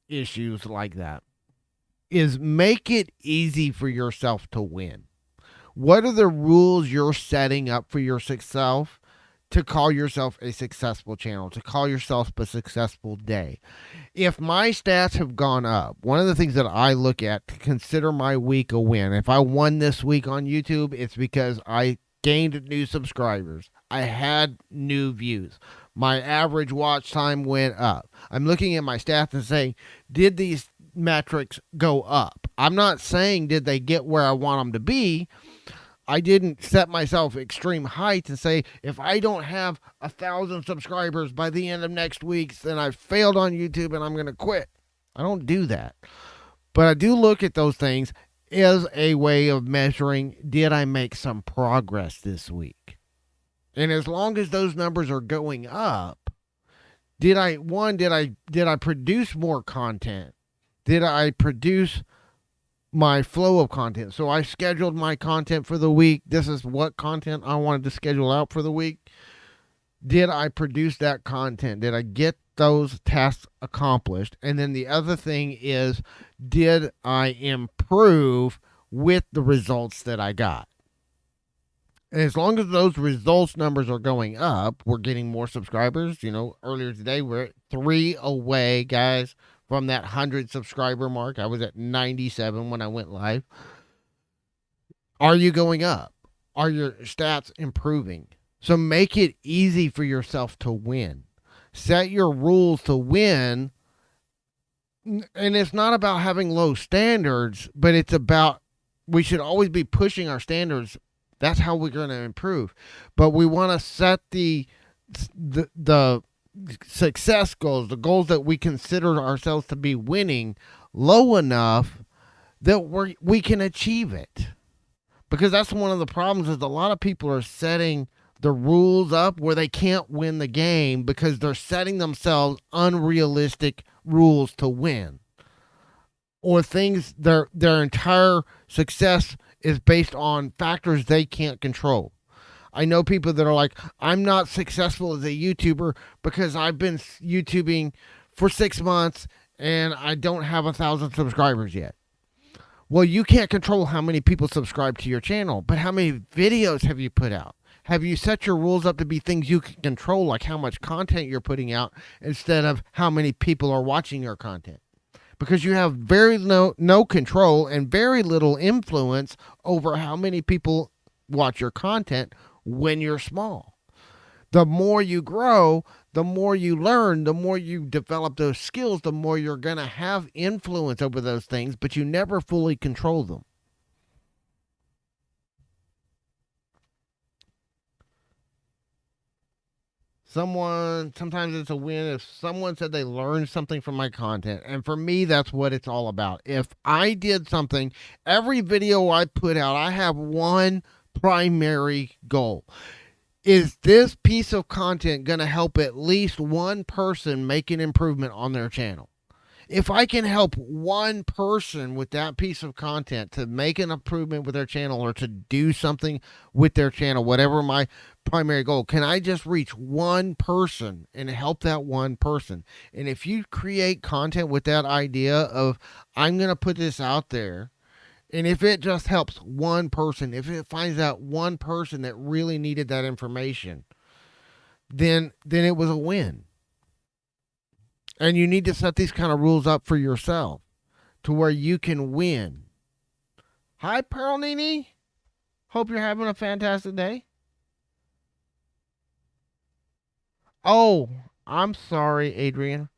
issues like that, is make it easy for yourself to win. What are the rules you're setting up for yourself to call yourself a successful channel, to call yourself a successful day? If my stats have gone up, one of the things that I look at to consider my week a win, if I won this week on YouTube, it's because I gained new subscribers. I had new views. My average watch time went up. I'm looking at my stats and saying, did these metrics go up? I'm not saying did they get where I want them to be. I didn't set myself extreme heights and say, if I don't have 1,000 subscribers by the end of next week, then I failed on YouTube and I'm going to quit. I don't do that. But I do look at those things as a way of measuring, did I make some progress this week? And as long as those numbers are going up, did I produce more content? Did I produce my flow of content? So I scheduled my content for the week. This is what content I wanted to schedule out for the week. Did I produce that content? Did I get those tasks accomplished? And then the other thing is, did I improve with the results that I got? And as long as those results numbers are going up, we're getting more subscribers. Earlier today, we're at 3 away, guys, from that 100 subscriber mark. I was at 97 when I went live. Are you going up? Are your stats improving? So make it easy for yourself to win. Set your rules to win. And it's not about having low standards, but it's about, we should always be pushing our standards. That's how we're going to improve. But we want to set the success goals, the goals that we consider ourselves to be winning, low enough that we can achieve it. Because that's one of the problems, is a lot of people are setting the rules up where they can't win the game because they're setting themselves unrealistic rules to win. Or things, their entire success is based on factors they can't control. I know people that are like, I'm not successful as a YouTuber because I've been YouTubing for 6 months and I don't have 1,000 subscribers yet. Well, you can't control how many people subscribe to your channel, but how many videos have you put out? Have you set your rules up to be things you can control, like how much content you're putting out instead of how many people are watching your content? Because you have no control and very little influence over how many people watch your content when you're small. The more you grow, the more you learn, the more you develop those skills, the more you're going to have influence over those things, but you never fully control them. Sometimes it's a win if someone said they learned something from my content. And for me, that's what it's all about. If I did something, every video I put out, I have one primary goal. Is this piece of content going to help at least one person make an improvement on their channel? If I can help one person with that piece of content to make an improvement with their channel or to do something with their channel, whatever my primary goal, can I just reach one person and help that one person? And if you create content with that idea of, I'm going to put this out there, and if it just helps one person, if it finds out one person that really needed that information, then it was a win. And you need to set these kind of rules up for yourself to where you can win. Hi, Pearl Nini. Hope you're having a fantastic day. Oh, I'm sorry, Adrian.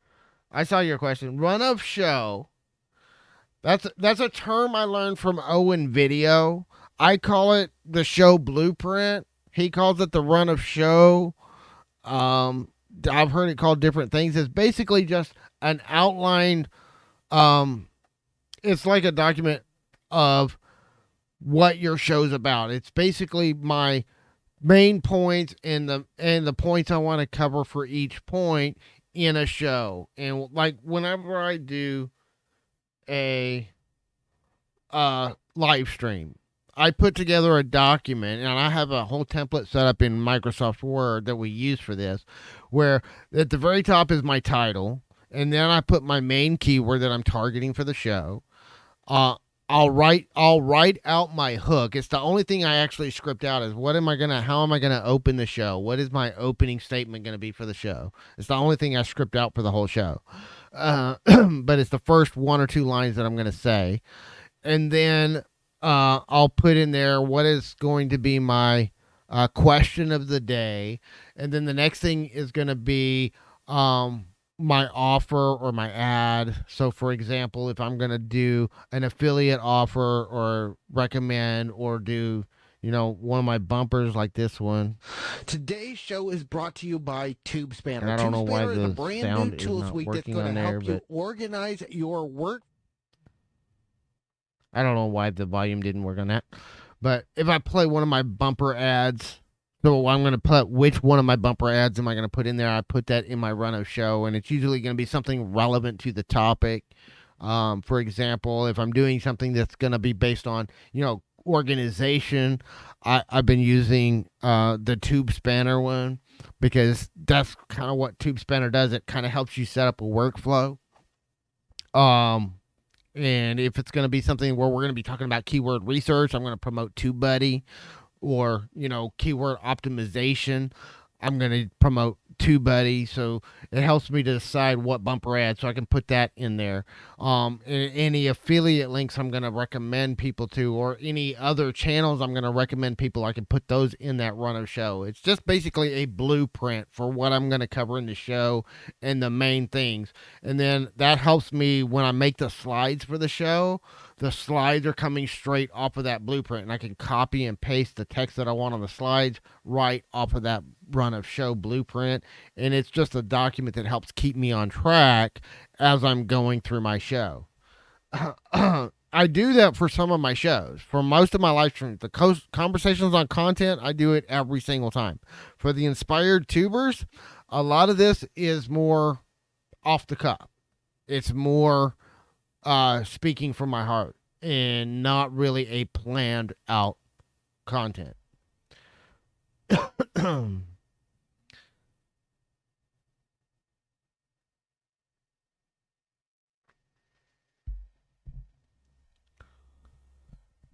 I saw your question. Run of show. That's a term I learned from Owen Video. I call it the show blueprint. He calls it the run of show. I've heard it called different things. It's basically just an outline. It's like a document of what your show's about. It's basically my main points and the points I want to cover for each point in a show. And like whenever I do a live stream, I put together a document, and I have a whole template set up in Microsoft Word that we use for this, where at the very top is my title, and then I put my main keyword that I'm targeting for the show. I'll write out my hook. It's the only thing I actually script out is how am I gonna open the show? What is my opening statement gonna be for the show? It's the only thing I script out for the whole show. But it's the first one or two lines that I'm gonna say, and then I'll put in there what is going to be my question of the day, and then the next thing is going to be my offer or my ad. So, for example, if I'm going to do an affiliate offer or recommend or do one of my bumpers like this one. Today's show is brought to you by Tube And Spanner. I don't Tube know why Spanner is a the brand new sound is tool not suite that's working going on to there, help you but organize your work. I don't know why the volume didn't work on that. But if I play one of my bumper ads, so I'm going to put which one of my bumper ads am I going to put in there? I put that in my run of show, and it's usually going to be something relevant to the topic. For example, if I'm doing something that's going to be based on, organization, I've been using the Tube Spanner one because that's kind of what Tube Spanner does. It kind of helps you set up a workflow. Um, and if it's going to be something where we're going to be talking about keyword research, I'm going to promote TubeBuddy, or keyword optimization, I'm going to promote TubeBuddy. So it helps me to decide what bumper ad, so I can put that in there. Any affiliate links I'm going to recommend people to, or any other channels I'm going to recommend people, I can put those in that run of show. It's just basically a blueprint for what I'm going to cover in the show and the main things. And then that helps me when I make the slides for the show. The slides are coming straight off of that blueprint, and I can copy and paste the text that I want on the slides right off of that run of show blueprint. And it's just a document that helps keep me on track as I'm going through my show. I do that for some of my shows. For most of my live streams, the conversations on content, I do it every single time. For the inspired tubers, a lot of this is more off the cuff. It's more speaking from my heart and not really a planned out content.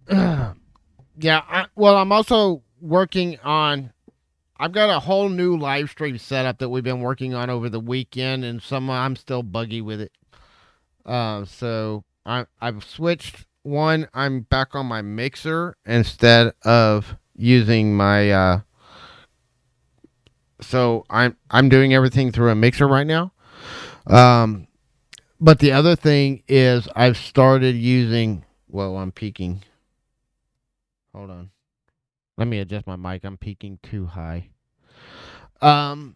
I'm also working on. I've got a whole new live stream setup that we've been working on over the weekend, and I'm still buggy with it. So I've switched one. I'm back on my mixer instead of using my. So I'm doing everything through a mixer right now. Um, but the other thing is I've started using. Well, I'm peaking. Hold on. Let me adjust my mic. I'm peaking too high. Um,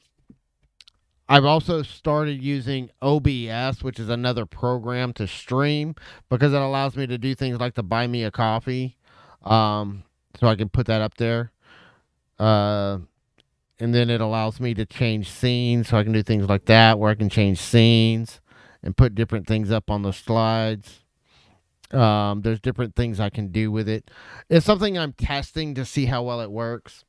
I've also started using OBS, which is another program to stream, because it allows me to do things like to buy me a coffee. So I can put that up there. And then it allows me to change scenes, so I can do things like that, where I can change scenes and put different things up on the slides. There's different things I can do with it. It's something I'm testing to see how well it works.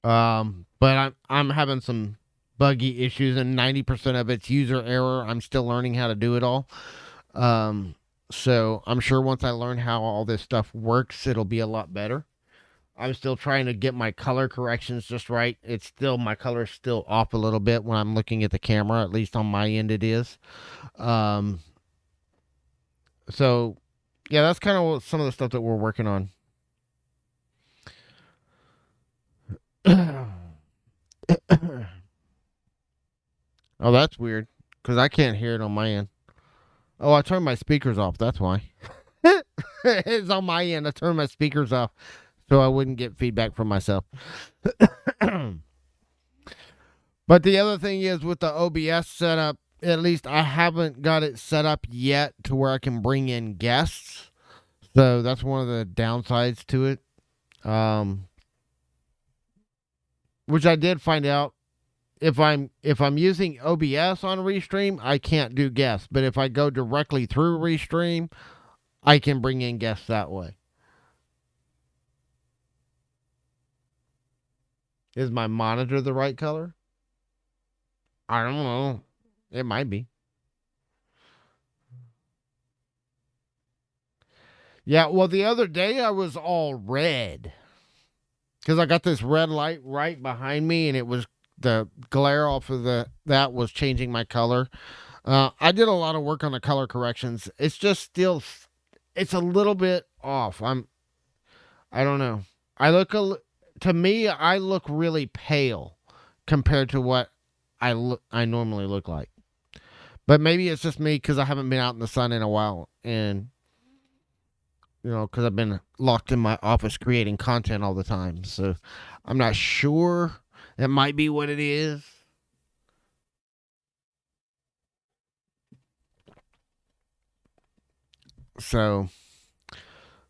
But I'm having some buggy issues, and 90% of it's user error. I'm still learning how to do it all. So I'm sure once I learn how all this stuff works, it'll be a lot better. I'm still trying to get my color corrections just right. My color's still off a little bit when I'm looking at the camera. At least on my end, it is. Um, so yeah, that's kind of some of the stuff that we're working on. Oh, that's weird, because I can't hear it on my end. Oh, I turned my speakers off. That's why. It's on my end. I turned my speakers off so I wouldn't get feedback from myself. But the other thing is, with the OBS setup, at least I haven't got it set up yet to where I can bring in guests. So that's one of the downsides to it. Which I did find out, if I'm using OBS on Restream, I can't do guests. But if I go directly through Restream, I can bring in guests that way. Is my monitor the right color? I don't know. It might be. Yeah, well, the other day I was all red because I got this red light right behind me, and it was the glare off of that was changing my color. I did a lot of work on the color corrections. It's just still, it's a little bit off. I don't know. To me, I look really pale compared to what I normally look like. But maybe it's just me because I haven't been out in the sun in a while, and because I've been locked in my office creating content all the time. So I'm not sure. That might be what it is. So,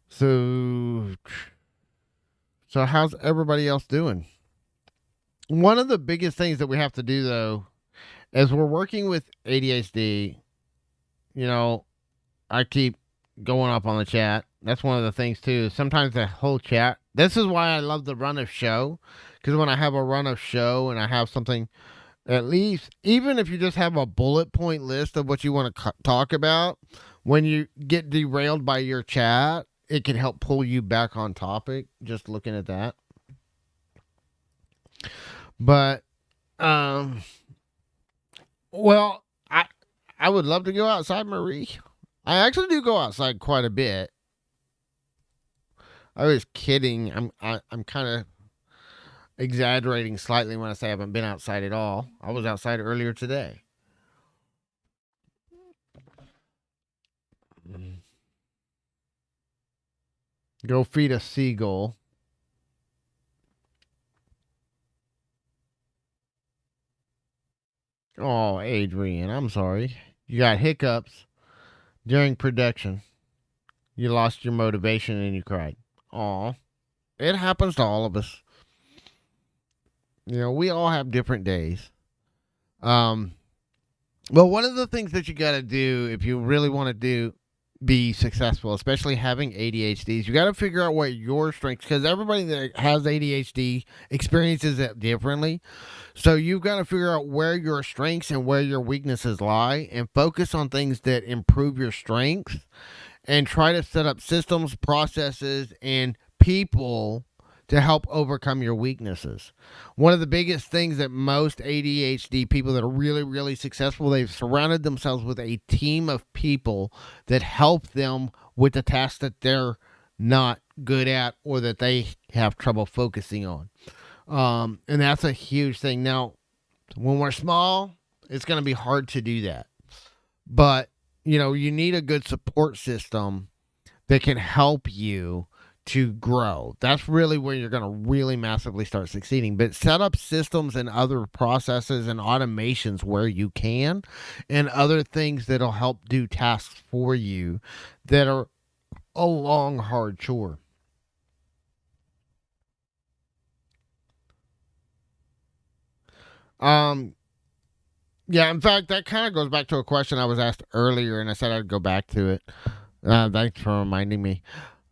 so, so how's everybody else doing? One of the biggest things that we have to do, though, as we're working with ADHD, you know, I keep going up on the chat. That's one of the things too. Sometimes the whole chat. This is why I love the run of show, because when I have a run of show and I have something, at least even if you just have a bullet point list of what you want to talk about, when you get derailed by your chat, it can help pull you back on topic. Just looking at that, but um, well, I would love to go outside, Marie. I actually do go outside quite a bit. I was kidding. I'm kind of exaggerating slightly when I say I haven't been outside at all. I was outside earlier today. Go feed a seagull. Oh, Adrian, I'm sorry. You got hiccups during production. You lost your motivation and you cried. Aw. It happens to all of us. We all have different days. Um, well, one of the things that you got to do if you really want to be successful, especially having ADHDs, you got to figure out what your strengths, because everybody that has ADHD experiences it differently. So you've got to figure out where your strengths and where your weaknesses lie and focus on things that improve your strengths and try to set up systems, processes, and people to help overcome your weaknesses. One of the biggest things that most ADHD people that are really, really successful, they've surrounded themselves with a team of people that help them with the tasks that they're not good at or that they have trouble focusing on. And that's a huge thing. Now, when we're small, it's going to be hard to do that. But, you need a good support system that can help you to grow. That's really where you're going to really massively start succeeding. But set up systems and other processes and automations where you can, and other things that'll help do tasks for you that are a long, hard chore. Um, yeah, in fact, that kind of goes back to a question I was asked earlier, and I said I'd go back to it. Thanks for reminding me.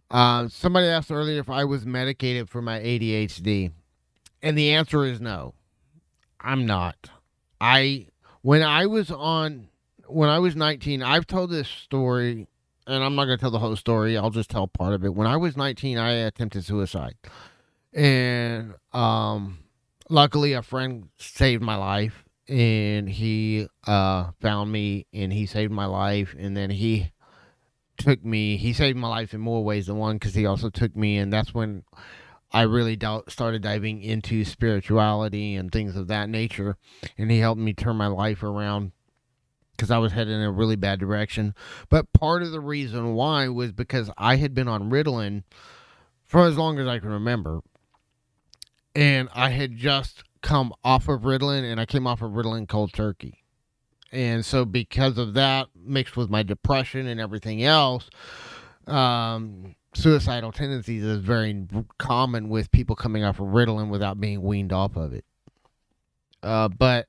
Somebody asked earlier if I was medicated for my ADHD, and the answer is no. I'm not. I when I was on when I was 19, I've told this story, and I'm not going to tell the whole story. I'll just tell part of it. When I was 19, I attempted suicide, and luckily a friend saved my life, and he found me and he saved my life, and then he saved my life in more ways than one, because he also took me, and that's when I really started diving into spirituality and things of that nature, and he helped me turn my life around because I was headed in a really bad direction. But part of the reason why was because I had been on Ritalin for as long as I can remember, and I had just come off of Ritalin, and I came off of Ritalin cold turkey. And so because of that, mixed with my depression and everything else, suicidal tendencies is very common with people coming off of Ritalin without being weaned off of it. But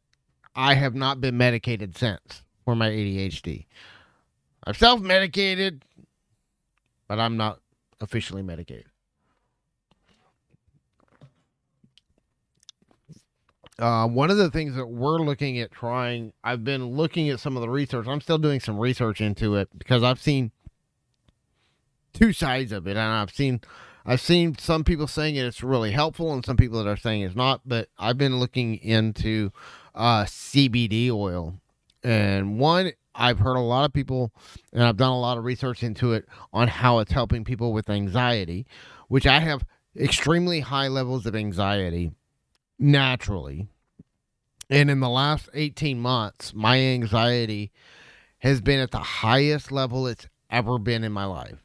I have not been medicated since for my ADHD. I've self-medicated, but I'm not officially medicated. One of the things that we're looking at trying, I've been looking at some of the research. I'm still doing some research into it because I've seen two sides of it, and I've seen some people saying it's really helpful, and some people that are saying it's not. But I've been looking into CBD oil, and one, I've heard a lot of people, and I've done a lot of research into it on how it's helping people with anxiety, which I have extremely high levels of anxiety naturally. And in the last 18 months, my anxiety has been at the highest level it's ever been in my life.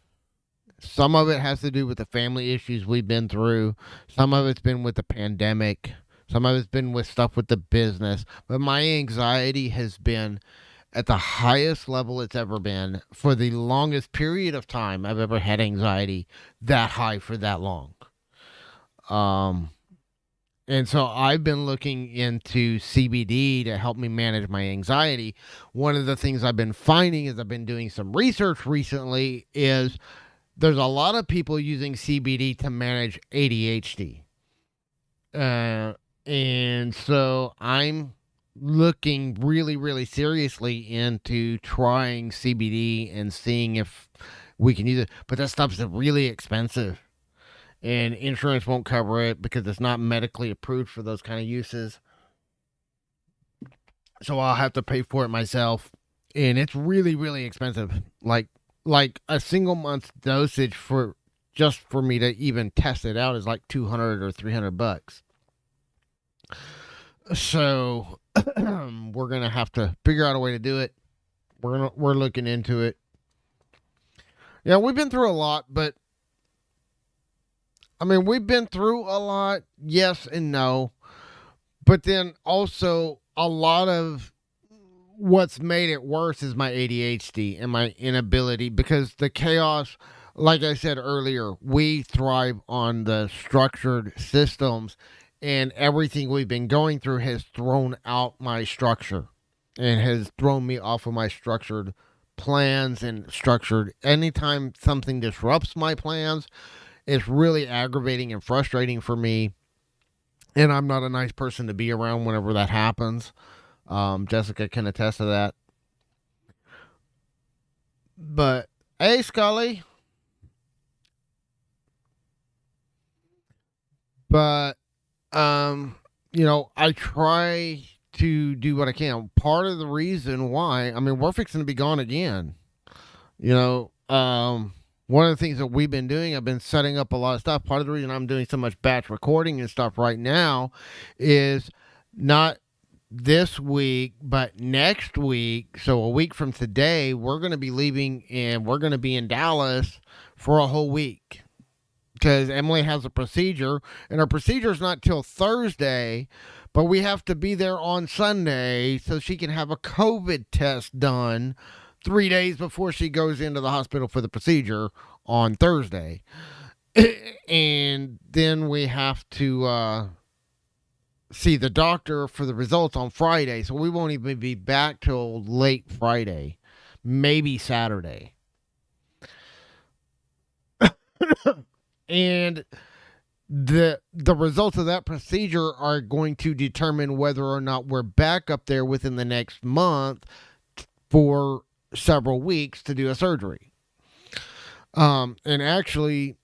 Some of it has to do with the family issues we've been through. Some of it's been with the pandemic. Some of it's been with stuff with the business. But my anxiety has been at the highest level it's ever been for the longest period of time I've ever had anxiety that high for that long. Um, and so I've been looking into CBD to help me manage my anxiety. One of the things I've been finding as I've been doing some research recently is there's a lot of people using CBD to manage ADHD. And so I'm looking really, really seriously into trying CBD and seeing if we can use it. But that stuff's really expensive, and insurance won't cover it because it's not medically approved for those kind of uses. So I'll have to pay for it myself, and it's really, really expensive. Like a single month's dosage for just for me to even test it out is like 200 or $300. So we're gonna have to figure out a way to do it. We're looking into it. Yeah, we've been through a lot, but I mean, we've been through a lot, yes and no. But then also a lot of what's made it worse is my ADHD and my inability, because the chaos, like I said earlier, we thrive on the structured systems, and everything we've been going through has thrown out my structure and has thrown me off of my structured plans and structured. Anytime something disrupts my plans, it's really aggravating and frustrating for me. And I'm not a nice person to be around whenever that happens. Jessica can attest to that. But hey, Scully. But I try to do what I can. Part of the reason why, I mean, we're fixing to be gone again. One of the things that we've been doing, I've been setting up a lot of stuff. Part of the reason I'm doing so much batch recording and stuff right now is not this week, but next week. So a week from today, we're going to be leaving and we're going to be in Dallas for a whole week because Emily has a procedure, and her procedure is not till Thursday, but we have to be there on Sunday so she can have a COVID test done 3 days before she goes into the hospital for the procedure on Thursday. And then we have to see the doctor for the results on Friday. So we won't even be back till late Friday, maybe Saturday. And the results of that procedure are going to determine whether or not we're back up there within the next month for several weeks to do a surgery. And actually,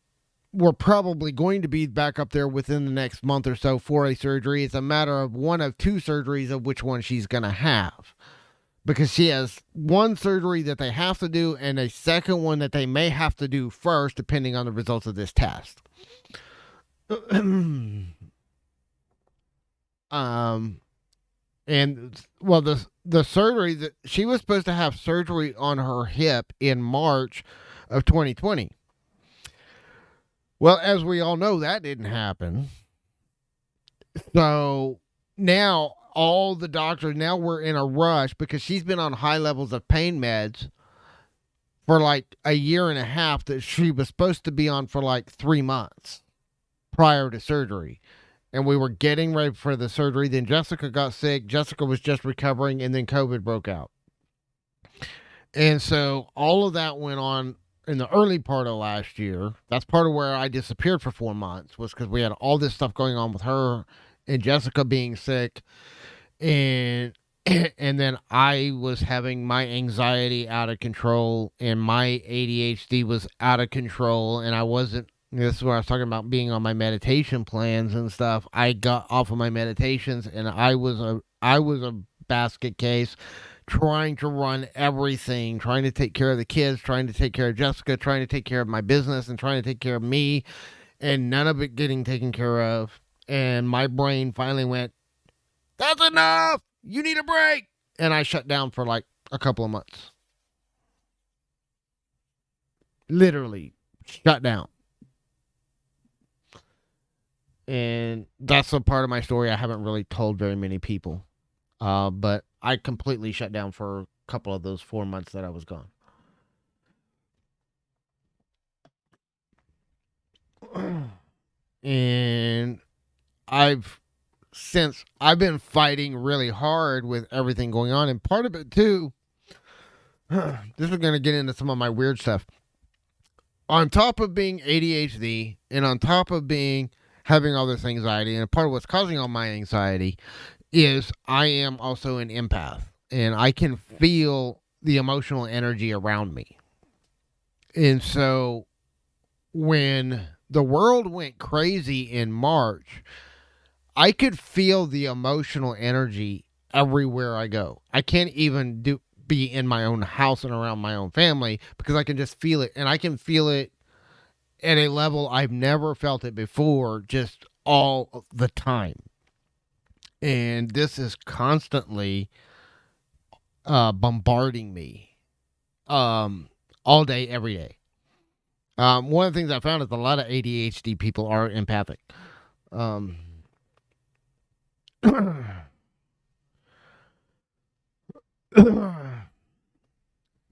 we're probably going to be back up there within the next month or so for a surgery. It's a matter of one of two surgeries of which one she's going to have, because she has one surgery that they have to do and a second one that they may have to do first, depending on the results of this test. And well, the surgery that she was supposed to have surgery on her hip in March of 2020. Well, as we all know, that didn't happen. So now all the doctors, now we're in a rush because she's been on high levels of pain meds for like a year and a half that she was supposed to be on for like 3 months prior to surgery. And we were getting ready for the surgery. Then Jessica got sick. Jessica was just recovering, and then COVID broke out. And so all of that went on in the early part of last year. That's part of where I disappeared for 4 months, was because we had all this stuff going on with her and Jessica being sick. And then I was having my anxiety out of control, and my ADHD was out of control, and I wasn't. This is where I was talking about being on my meditation plans and stuff. I got off of my meditations, and I was a basket case, trying to run everything, trying to take care of the kids, trying to take care of Jessica, trying to take care of my business, and trying to take care of me, and none of it getting taken care of. And my brain finally went, "That's enough! You need a break!" And I shut down for like a couple of months. Literally shut down. And that's a part of my story I haven't really told very many people. But I completely shut down for a couple of those 4 months that I was gone. And I've been fighting really hard with everything going on. And part of it too, this is going to get into some of my weird stuff. On top of being ADHD and on top of having all this anxiety, and part of what's causing all my anxiety is I am also an empath, and I can feel the emotional energy around me. And so when the world went crazy in March, I could feel the emotional energy everywhere I go. I can't even be in my own house and around my own family because I can just feel it, and I can feel it at a level I've never felt it before, just all the time. And this is constantly bombarding me all day, every day. One of the things I found is a lot of ADHD people are empathic.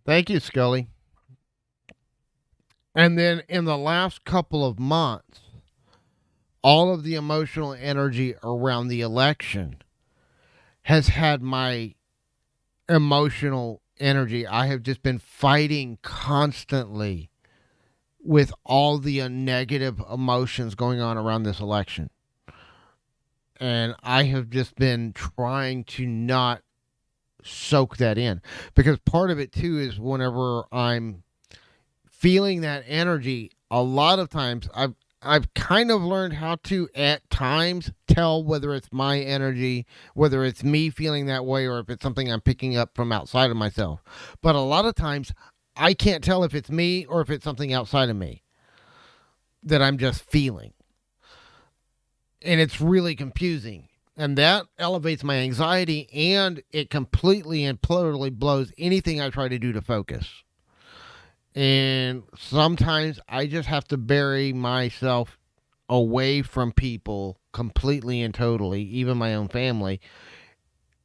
Thank you, Scully. And then in the last couple of months, all of the emotional energy around the election has had my emotional energy. I have just been fighting constantly with all the negative emotions going on around this election. And I have just been trying to not soak that in, because part of it too is whenever I'm feeling that energy, a lot of times I've kind of learned how to at times tell whether it's my energy, whether it's me feeling that way, or if it's something I'm picking up from outside of myself. But a lot of times I can't tell if it's me or if it's something outside of me that I'm just feeling. And it's really confusing. And that elevates my anxiety, and it completely and totally blows anything I try to do to focus. And sometimes I just have to bury myself away from people completely and totally, even my own family,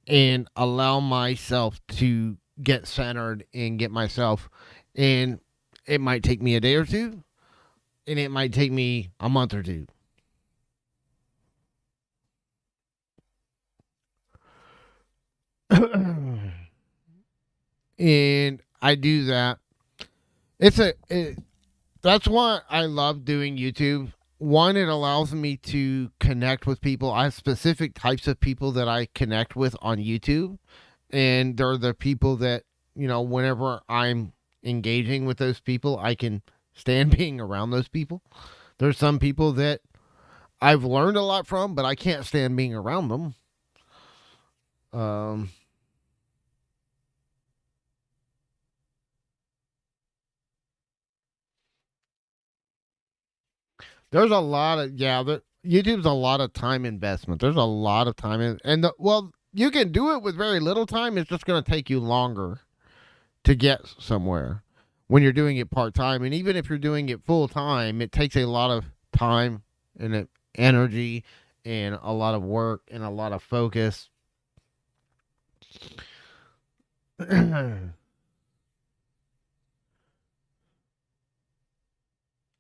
and allow myself to get centered and get myself. And it might take me a day or two, and it might take me a month or two. And I do that. That's why I love doing YouTube. One, it allows me to connect with people. I have specific types of people that I connect with on YouTube, and they're the people that, whenever I'm engaging with those people, I can stand being around those people. There's some people that I've learned a lot from, but I can't stand being around them. There's a lot of YouTube's a lot of time investment. There's a lot of time you can do it with very little time. It's just going to take you longer to get somewhere when you're doing it part time. And even if you're doing it full time, it takes a lot of time and energy and a lot of work and a lot of focus.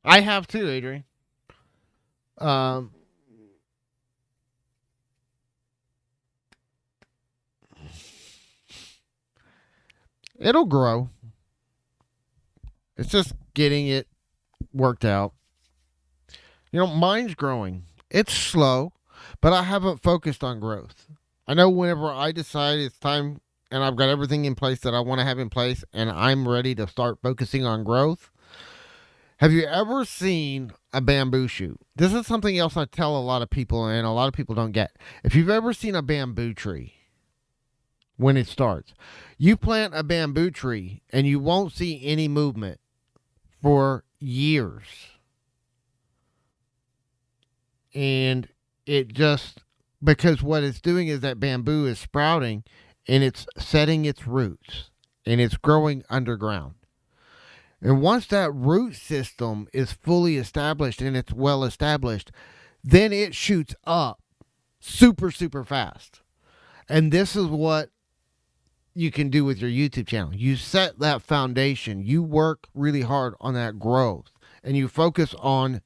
I have too, Adrian. It'll grow. It's just getting it worked out. Mine's growing. It's slow, but I haven't focused on growth. I know whenever I decide it's time and I've got everything in place that I want to have in place and I'm ready to start focusing on growth. Have you ever seen a bamboo shoot? This is something else I tell a lot of people, and a lot of people don't get. If you've ever seen a bamboo tree when it starts, you plant a bamboo tree and you won't see any movement for years. And it just, because what it's doing is that bamboo is sprouting and it's setting its roots and it's growing underground. And once that root system is fully established and it's well established, then it shoots up super, super fast. And this is what you can do with your YouTube channel. You set that foundation, you work really hard on that growth, and you focus on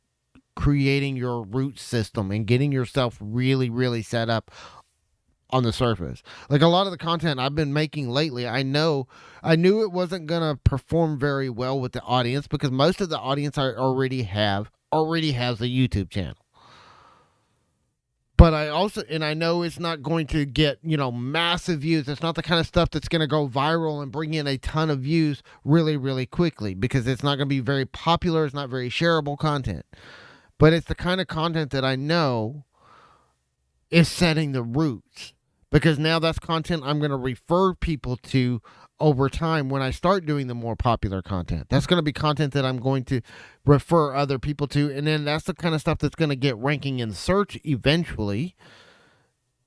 creating your root system and getting yourself really, really set up on the surface. Like a lot of the content I've been making lately, I knew it wasn't going to perform very well with the audience because most of the audience I already has a YouTube channel. But I know it's not going to get, massive views. It's not the kind of stuff that's going to go viral and bring in a ton of views really, really quickly because it's not going to be very popular. It's not very shareable content. But it's the kind of content that I know is setting the roots because now that's content I'm going to refer people to over time when I start doing the more popular content. That's going to be content that I'm going to refer other people to. And then that's the kind of stuff that's going to get ranking in search eventually.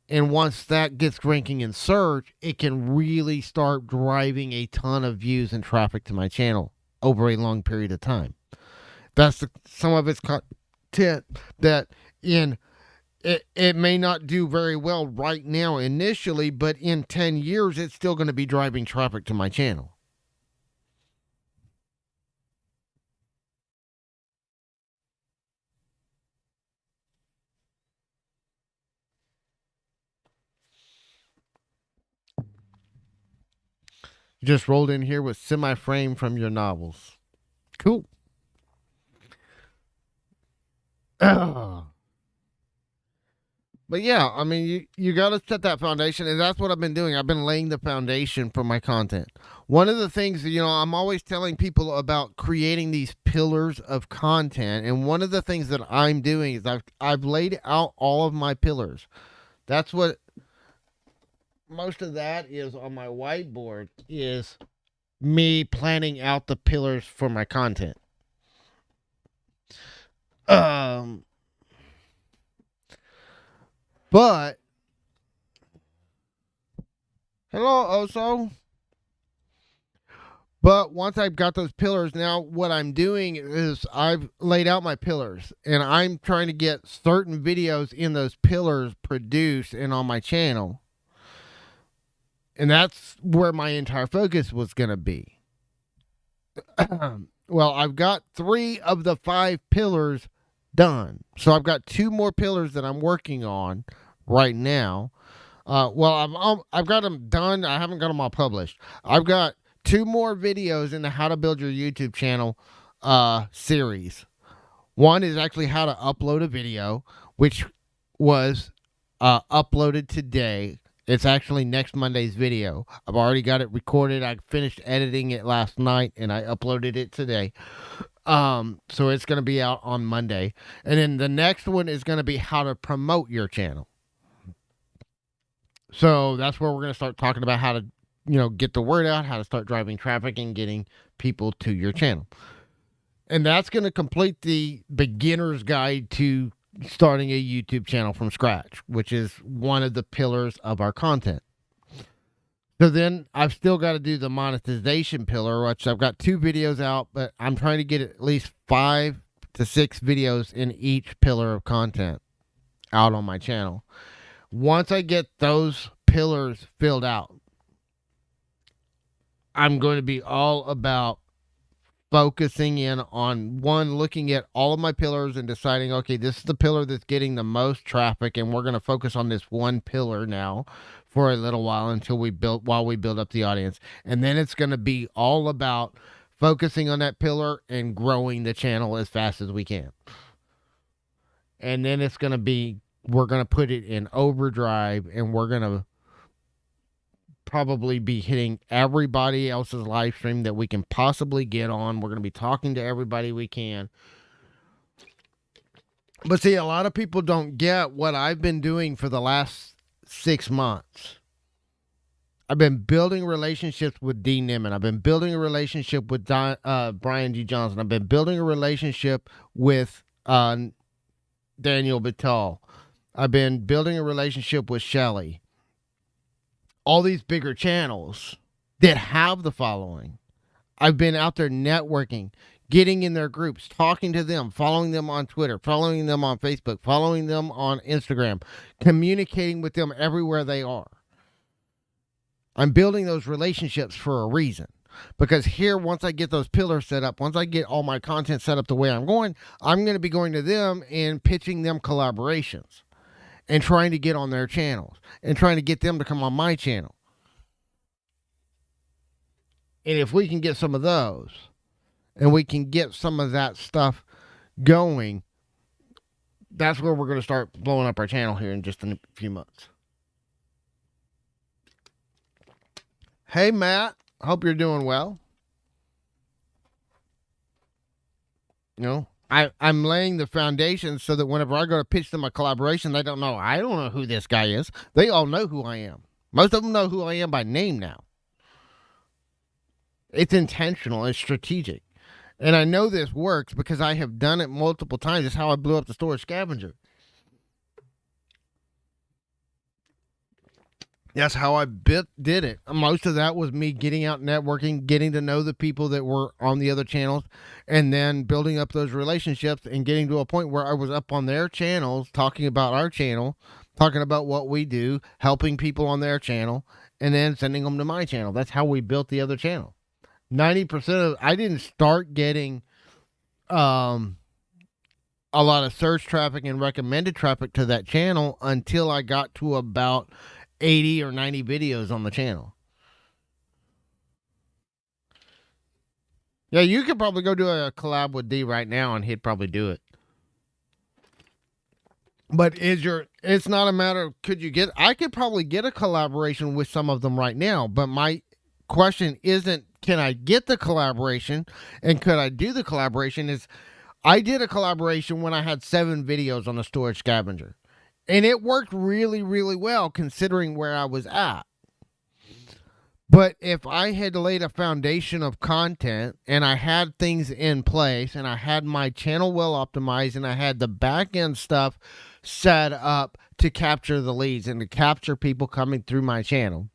And once that gets ranking in search, it can really start driving a ton of views and traffic to my channel over a long period of time. That's some of its content that it may not do very well right now initially, but in 10 years, it's still going to be driving traffic to my channel. You just rolled in here with semi-frame from your novels. Cool. But yeah, I mean, you got to set that foundation, and that's what I've been doing. I've been laying the foundation for my content. One of the things, I'm always telling people about creating these pillars of content, and one of the things that I'm doing is I've laid out all of my pillars. That's what most of that is on my whiteboard is me planning out the pillars for my content. But hello, Oso. But once I've got those pillars, now what I'm doing is I've laid out my pillars and I'm trying to get certain videos in those pillars produced and on my channel. And that's where my entire focus was going to be. Well, I've got 3 of the 5 pillars done. So I've got 2 more pillars that I'm working on right now. I've got them done. I haven't got them all published. I've got 2 more videos in the How to Build Your YouTube Channel series. One is actually how to upload a video, which was uploaded today. It's actually next Monday's video. I've already got it recorded. I finished editing it last night, and I uploaded it today. So it's going to be out on Monday. And then the next one is going to be how to promote your channel. So that's where we're going to start talking about how to, get the word out, how to start driving traffic and getting people to your channel. And that's going to complete the beginner's guide to starting a YouTube channel from scratch, which is one of the pillars of our content. So then I've still got to do the monetization pillar, which I've got 2 videos out, but I'm trying to get at least 5 to 6 videos in each pillar of content out on my channel. Once I get those pillars filled out, I'm going to be all about focusing in on looking at all of my pillars and deciding, okay, this is the pillar that's getting the most traffic, and we're going to focus on this one pillar now for a little while while we build up the audience. And then it's going to be all about focusing on that pillar and growing the channel as fast as we can. And then it's going to be, we're going to put it in overdrive, and we're going to probably be hitting everybody else's live stream that we can possibly get on. We're going to be talking to everybody we can. But see, a lot of people don't get what I've been doing for the last 6 months. I've been building relationships with D. Nimmin. I've been building a relationship with Brian G. Johnson. I've been building a relationship with Daniel Vitale. I've been building a relationship with Shelly. All these bigger channels that have the following. I've been out there networking, getting in their groups, talking to them, following them on Twitter, following them on Facebook, following them on Instagram, communicating with them everywhere they are. I'm building those relationships for a reason. Because here, once I get those pillars set up, once I get all my content set up the way I'm going to be going to them and pitching them collaborations and trying to get on their channels and trying to get them to come on my channel. And if we can get some of those and we can get some of that stuff going, that's where we're going to start blowing up our channel here in just a few months. Hey, Matt. Hope you're doing well. You know, I'm laying the foundation so that whenever I go to pitch them a collaboration, they don't know. I don't know who this guy is. They all know who I am. Most of them know who I am by name now. It's intentional. It's strategic. And I know this works because I have done it multiple times. It's how I blew up the storage scavenger. That's how I did it. Most of that was me getting out networking, getting to know the people that were on the other channels, and then building up those relationships and getting to a point where I was up on their channels, talking about our channel, talking about what we do, helping people on their channel, and then sending them to my channel. That's how we built the other channel. 90% of I didn't start getting a lot of search traffic and recommended traffic to that channel until I got to about 80 or 90 videos on the channel. Yeah, you could probably go do a collab with D right now and he'd probably do it. But it's not a matter of I could probably get a collaboration with some of them right now, but my question isn't can I get the collaboration and could I do the collaboration is I did a collaboration when I had 7 videos on the storage scavenger. And it worked really, really well considering where I was at. But if I had laid a foundation of content and I had things in place and I had my channel well optimized and I had the back end stuff set up to capture the leads and to capture people coming through my channel,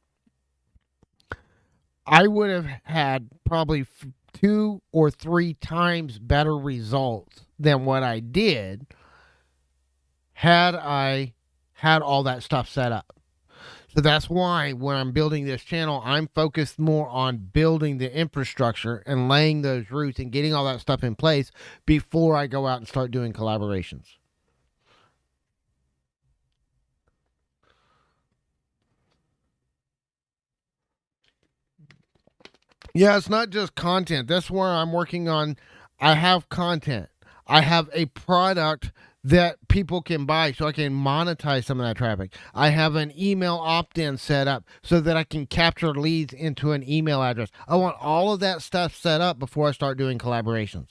I would have had probably 2 or 3 times better results than what I did had I had all that stuff set up. So that's why when I'm building this channel, I'm focused more on building the infrastructure and laying those roots and getting all that stuff in place before I go out and start doing collaborations. Yeah, it's not just content. That's where I'm working on. I have content. I have a product that people can buy so I can monetize some of that traffic. I have an email opt-in set up so that I can capture leads into an email address. I want all of that stuff set up before I start doing collaborations.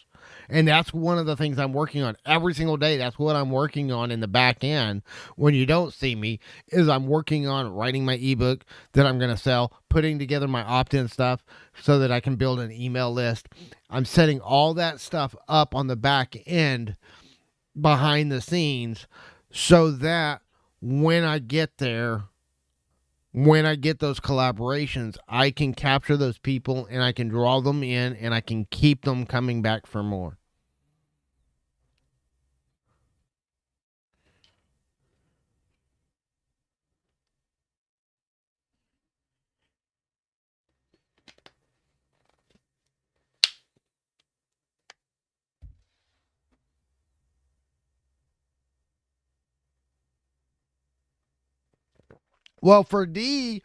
And that's one of the things I'm working on every single day. That's what I'm working on in the back end. When you don't see me, is I'm working on writing my ebook that I'm going to sell, putting together my opt-in stuff so that I can build an email list. I'm setting all that stuff up on the back end behind the scenes so that when I get there, when I get those collaborations, I can capture those people and I can draw them in and I can keep them coming back for more. Well, for D,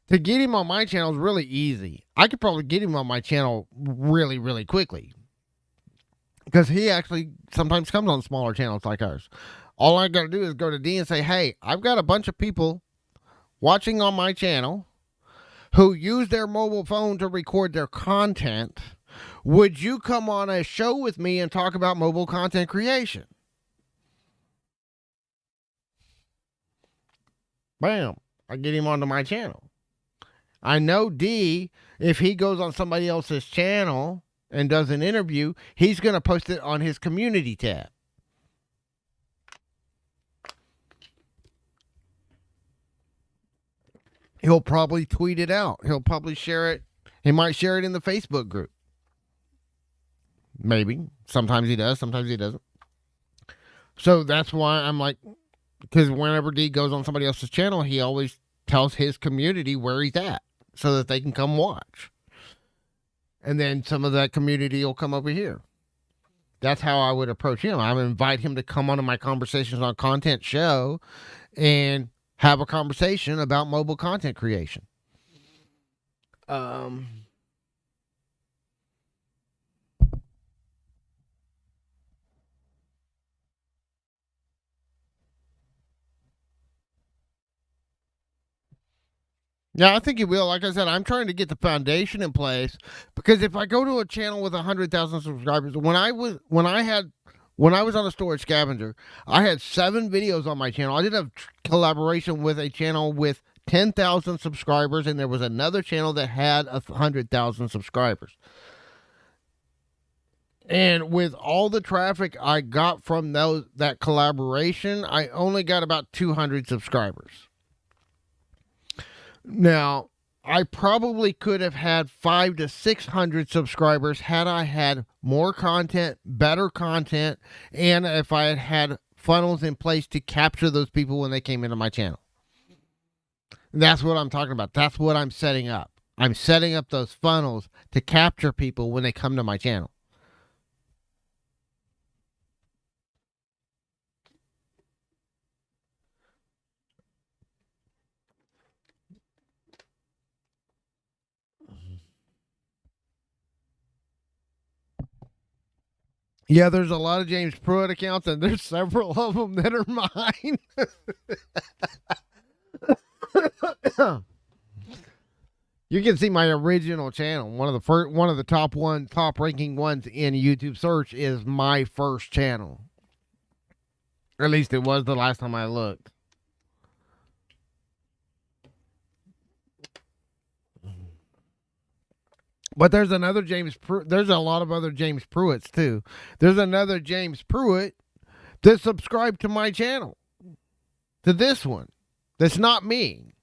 to get him on my channel is really easy. I could probably get him on my channel really, really quickly. Because he actually sometimes comes on smaller channels like ours. All I got to do is go to D and say, hey, I've got a bunch of people watching on my channel who use their mobile phone to record their content. Would you come on a show with me and talk about mobile content creation? Bam. I get him onto my channel. I know D, if he goes on somebody else's channel and does an interview, he's going to post it on his community tab. He'll probably tweet it out. He'll probably share it. He might share it in the Facebook group. Maybe. Sometimes he does, sometimes he doesn't. So that's why I'm like, because whenever D goes on somebody else's channel, he always tells his community where he's at so that they can come watch. And then some of that community will come over here. That's how I would approach him. I would invite him to come onto my Conversations on Content show and have a conversation about mobile content creation. Yeah, I think he will. Like I said, I'm trying to get the foundation in place because if I go to a channel with 100,000 subscribers, when I was on a storage scavenger, I had 7 videos on my channel. I did a collaboration with a channel with 10,000 subscribers, and there was another channel that had 100,000 subscribers. And with all the traffic I got from that collaboration, I only got about 200 subscribers. Now, I probably could have had 500 to 600 subscribers had I had more content, better content, and if I had funnels in place to capture those people when they came into my channel. That's what I'm talking about. That's what I'm setting up. I'm setting up those funnels to capture people when they come to my channel. Yeah, there's a lot of James Pruitt accounts, and there's several of them that are mine. You can see my original channel. One of the top ranking ones in YouTube search is my first channel. At least it was the last time I looked. But there's another there's a lot of other James Pruitts too. There's another James Pruitt that subscribed to my channel. To this one. That's not me.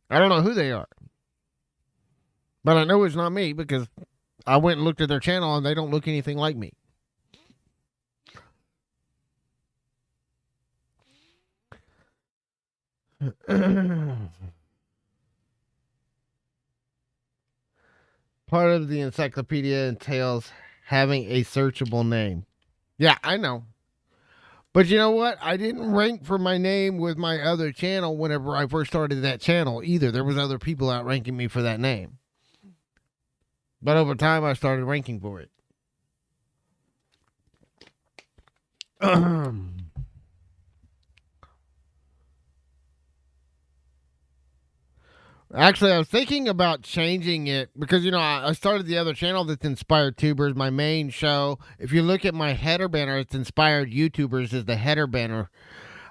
I don't know who they are. But I know it's not me because I went and looked at their channel and they don't look anything like me. Part of the encyclopedia entails having a searchable name. Yeah, I know. But you know what? I didn't rank for my name with my other channel whenever I first started that channel either. There was other people outranking me for that name. But over time, I started ranking for it. Actually, I was thinking about changing it because, I started the other channel that's Inspired Tubers, my main show. If you look at my header banner, it's Inspired YouTubers is the header banner.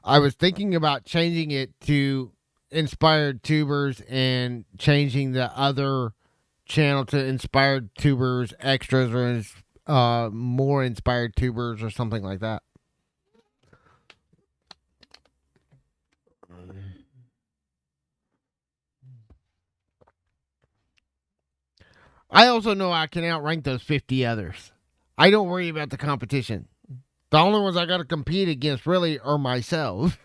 I was thinking about changing it to Inspired Tubers and changing the other channel to Inspired Tubers Extras or more Inspired Tubers or something like that. I also know I can outrank those 50 others. I don't worry about the competition. The only ones I got to compete against really are myself.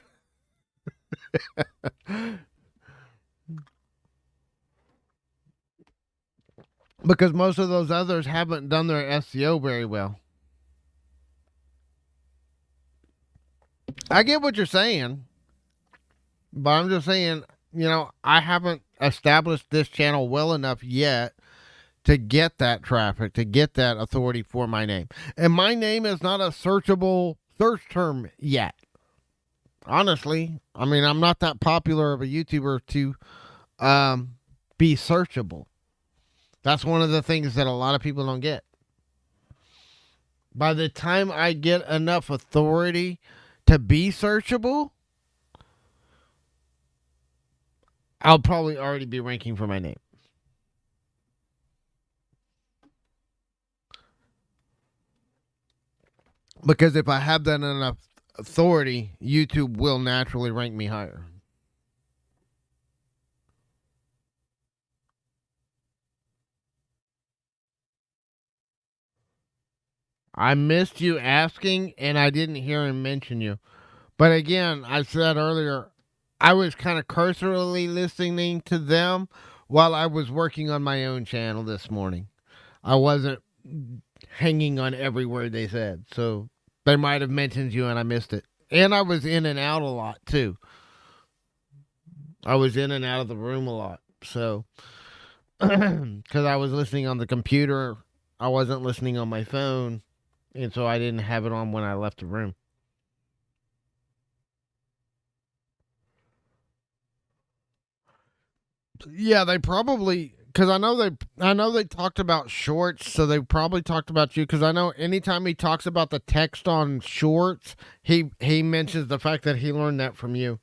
Because most of those others haven't done their SEO very well. I get what you're saying, but I'm just saying, I haven't established this channel well enough yet to get that traffic, to get that authority for my name. And my name is not a searchable search term yet. Honestly, I mean, I'm not that popular of a YouTuber to be searchable. That's one of the things that a lot of people don't get. By the time I get enough authority to be searchable, I'll probably already be ranking for my name. Because if I have that enough authority, YouTube will naturally rank me higher. I missed you asking, and I didn't hear him mention you. But again, I said earlier, I was kind of cursorily listening to them while I was working on my own channel this morning. I wasn't hanging on every word they said. So they might have mentioned you and I missed it. And I was in and out a lot too. I was in and out of the room a lot. So, because I was listening on the computer, I wasn't listening on my phone. And so I didn't have it on when I left the room. Yeah, they probably because I know they talked about shorts, so they probably talked about you because I know anytime he talks about the text on shorts, he mentions the fact that he learned that from you.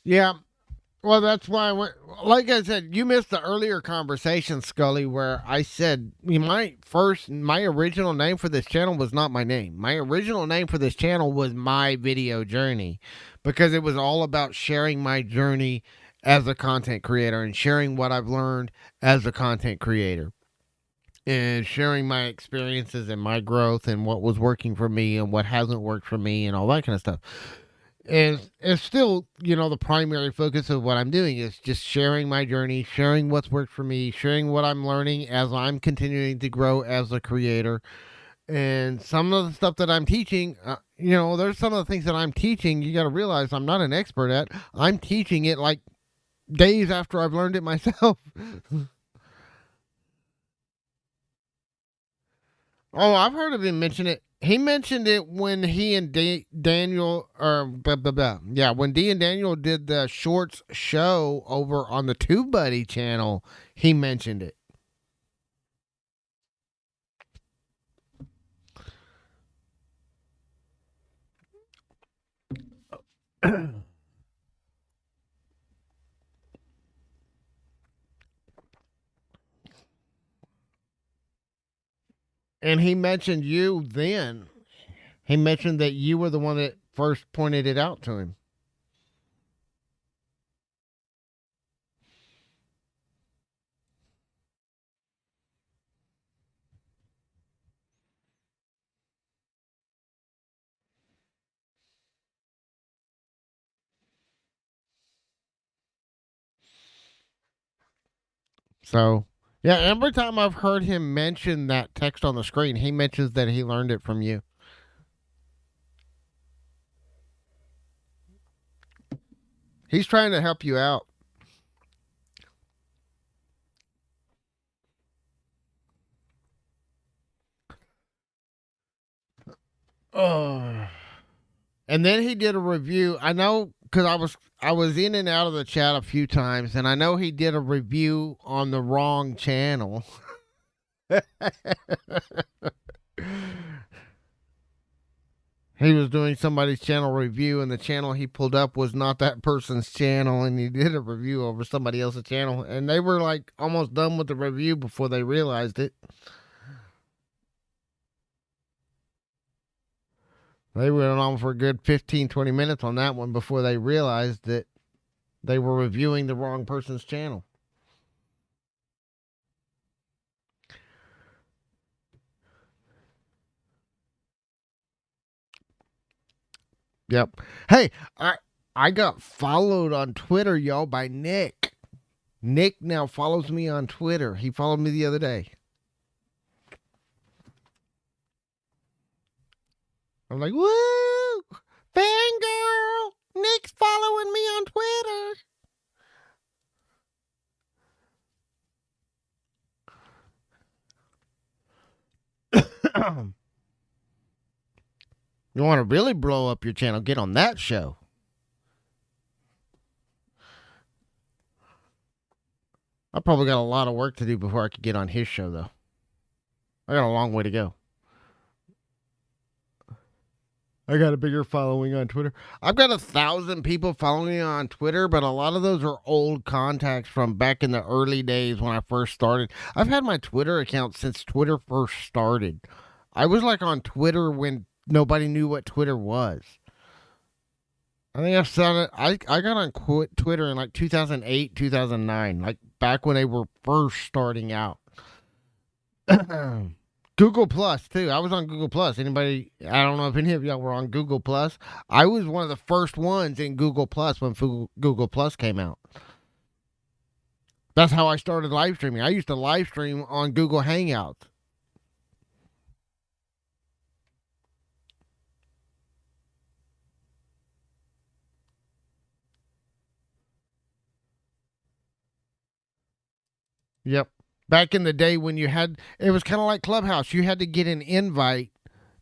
Yeah, well, that's why I went. Like I said, you missed the earlier conversation, Scully, where I said my original name for this channel was not my name. My original name for this channel was My Video Journey, because it was all about sharing my journey as a content creator and sharing what I've learned as a content creator and sharing my experiences and my growth and what was working for me and what hasn't worked for me and all that kind of stuff. And it's still, the primary focus of what I'm doing is just sharing my journey, sharing what's worked for me, sharing what I'm learning as I'm continuing to grow as a creator. And some of the stuff that I'm teaching, there's some of the things that I'm teaching, you got to realize I'm not an expert at. I'm teaching it like days after I've learned it myself. Oh, I've heard of him mention it. He mentioned it when he and Daniel, or blah, blah, blah. Yeah, when D and Daniel did the shorts show over on the TubeBuddy channel, he mentioned it. And he mentioned you then. He mentioned that you were the one that first pointed it out to him. So, yeah, every time I've heard him mention that text on the screen, he mentions that he learned it from you. He's trying to help you out. Oh. And then he did a review. I know because I was in and out of the chat a few times, and I know he did a review on the wrong channel. He was doing somebody's channel review, and the channel he pulled up was not that person's channel, and he did a review over somebody else's channel, and they were like almost done with the review before they realized it. They went on for a good 15, 20 minutes on that one before they realized that they were reviewing the wrong person's channel. Yep. Hey, I got followed on Twitter, y'all, by Nick. Nick now follows me on Twitter. He followed me the other day. I'm like, woo! Fangirl! Nick's following me on Twitter. You want to really blow up your channel, get on that show. I probably got a lot of work to do before I could get on his show, though. I got a long way to go. I got a bigger following on Twitter. I've got 1,000 people following me on Twitter, but a lot of those are old contacts from back in the early days when I first started. I've had my Twitter account since Twitter first started. I was like on Twitter when nobody knew what Twitter was. I think I started. I got on Twitter in like 2008, 2009, like back when they were first starting out. Google Plus too. I was on Google Plus. Anybody? I don't know if any of y'all were on Google Plus. I was one of the first ones in Google Plus when Google Plus came out. That's how I started live streaming. I used to live stream on Google Hangouts. Yep. Back in the day when you had, it was kind of like Clubhouse. You had to get an invite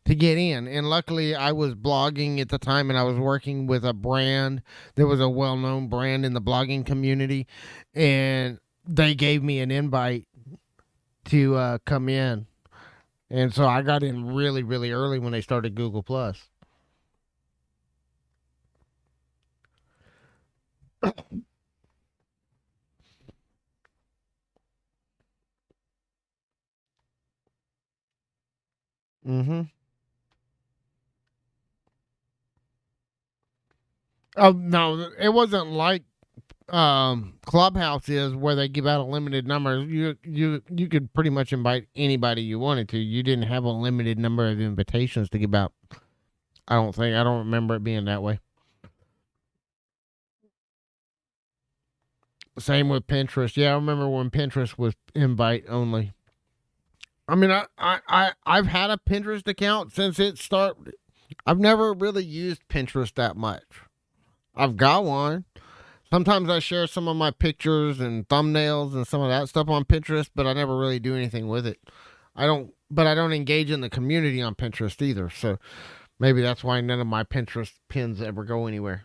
to get in. And luckily, I was blogging at the time and I was working with a brand. There was a well known brand in the blogging community. And they gave me an invite to come in. And so I got in really, really early when they started Google Plus. Mm-hmm. Oh no, it wasn't like Clubhouse is where they give out a limited number. You could pretty much invite anybody you wanted to. You didn't have a limited number of invitations to give out. I don't remember it being that way. Same with Pinterest. Yeah, I remember when Pinterest was invite only. I mean, I've had a Pinterest account since it started. I've never really used Pinterest that much. I've got one. Sometimes I share some of my pictures and thumbnails and some of that stuff on Pinterest, but I never really do anything with it. But I don't engage in the community on Pinterest either. So maybe that's why none of my Pinterest pins ever go anywhere.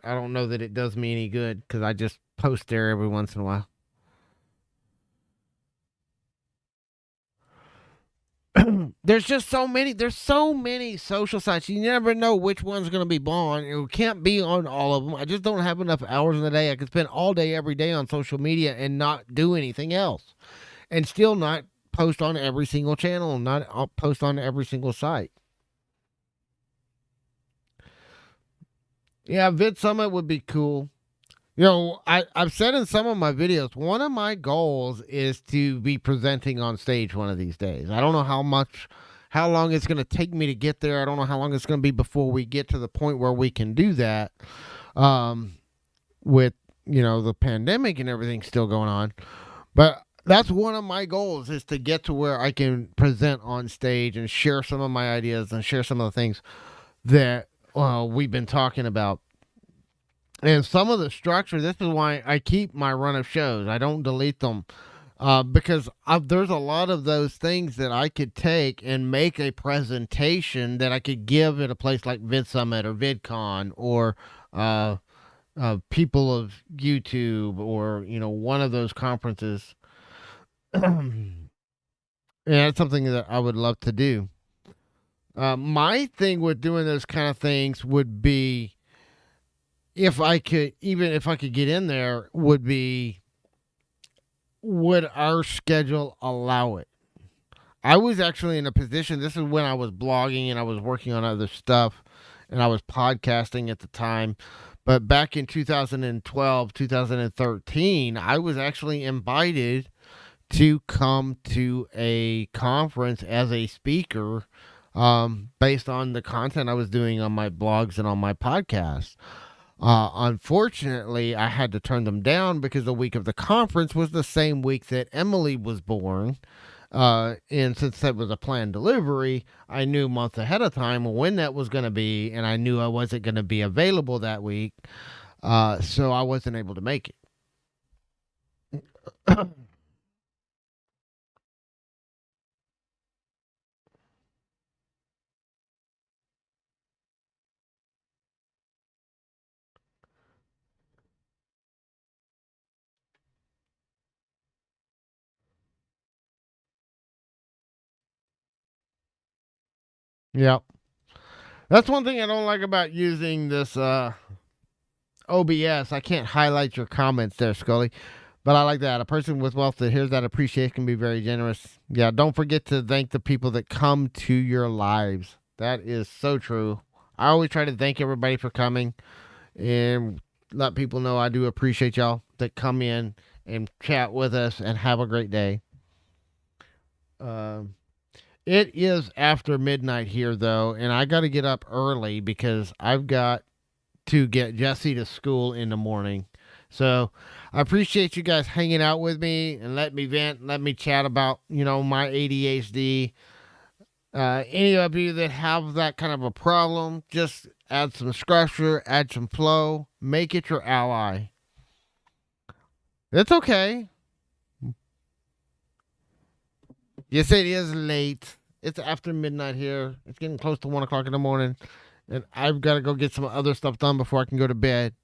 I don't know that it does me any good because I just post there every once in a while. There's so many social sites. You never know which one's going to be born. It can't be on all of them. I just don't have enough hours in the day. I could spend all day every day on social media and not do anything else, and still not post on every single channel and not post on every single site. Yeah, Vid Summit would be cool. I've said in some of my videos, one of my goals is to be presenting on stage one of these days. I don't know how long it's going to take me to get there. I don't know how long it's going to be before we get to the point where we can do that with, the pandemic and everything still going on. But that's one of my goals is to get to where I can present on stage and share some of my ideas and share some of the things that we've been talking about. And some of the structure, this is why I keep my run of shows. I don't delete them because there's a lot of those things that I could take and make a presentation that I could give at a place like VidSummit or VidCon or People of YouTube or, one of those conferences. And it's something that I would love to do. My thing with doing those kind of things would be, if I could get in there, would our schedule allow it? I was actually in a position, this is when I was blogging and I was working on other stuff and I was podcasting at the time. But back in 2012, 2013, I was actually invited to come to a conference as a speaker based on the content I was doing on my blogs and on my podcast. Unfortunately, I had to turn them down because the week of the conference was the same week that Emily was born. And since that was a planned delivery, I knew months ahead of time when that was going to be, and I knew I wasn't going to be available that week. So I wasn't able to make it. Yep. That's one thing I don't like about using this OBS. I can't highlight your comments there, Scully. But I like that. A person with wealth that hears that appreciation can be very generous. Yeah, don't forget to thank the people that come to your lives. That is so true. I always try to thank everybody for coming and let people know I do appreciate y'all that come in and chat with us and have a great day. It is after midnight here, though, and I got to get up early because I've got to get Jesse to school in the morning. So I appreciate you guys hanging out with me and let me vent, let me chat about, my ADHD. Any of you that have that kind of a problem, just add some structure, add some flow, make it your ally. It's okay. Yes, it is late. It's after midnight here. It's getting close to 1 o'clock in the morning. And I've got to go get some other stuff done before I can go to bed.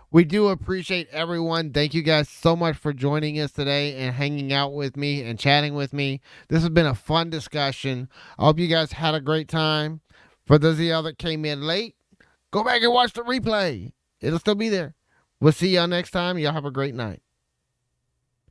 We do appreciate everyone. Thank you guys so much for joining us today and hanging out with me and chatting with me. This has been a fun discussion. I hope you guys had a great time. For those of y'all that came in late, go back and watch the replay. It'll still be there. We'll see y'all next time. Y'all have a great night.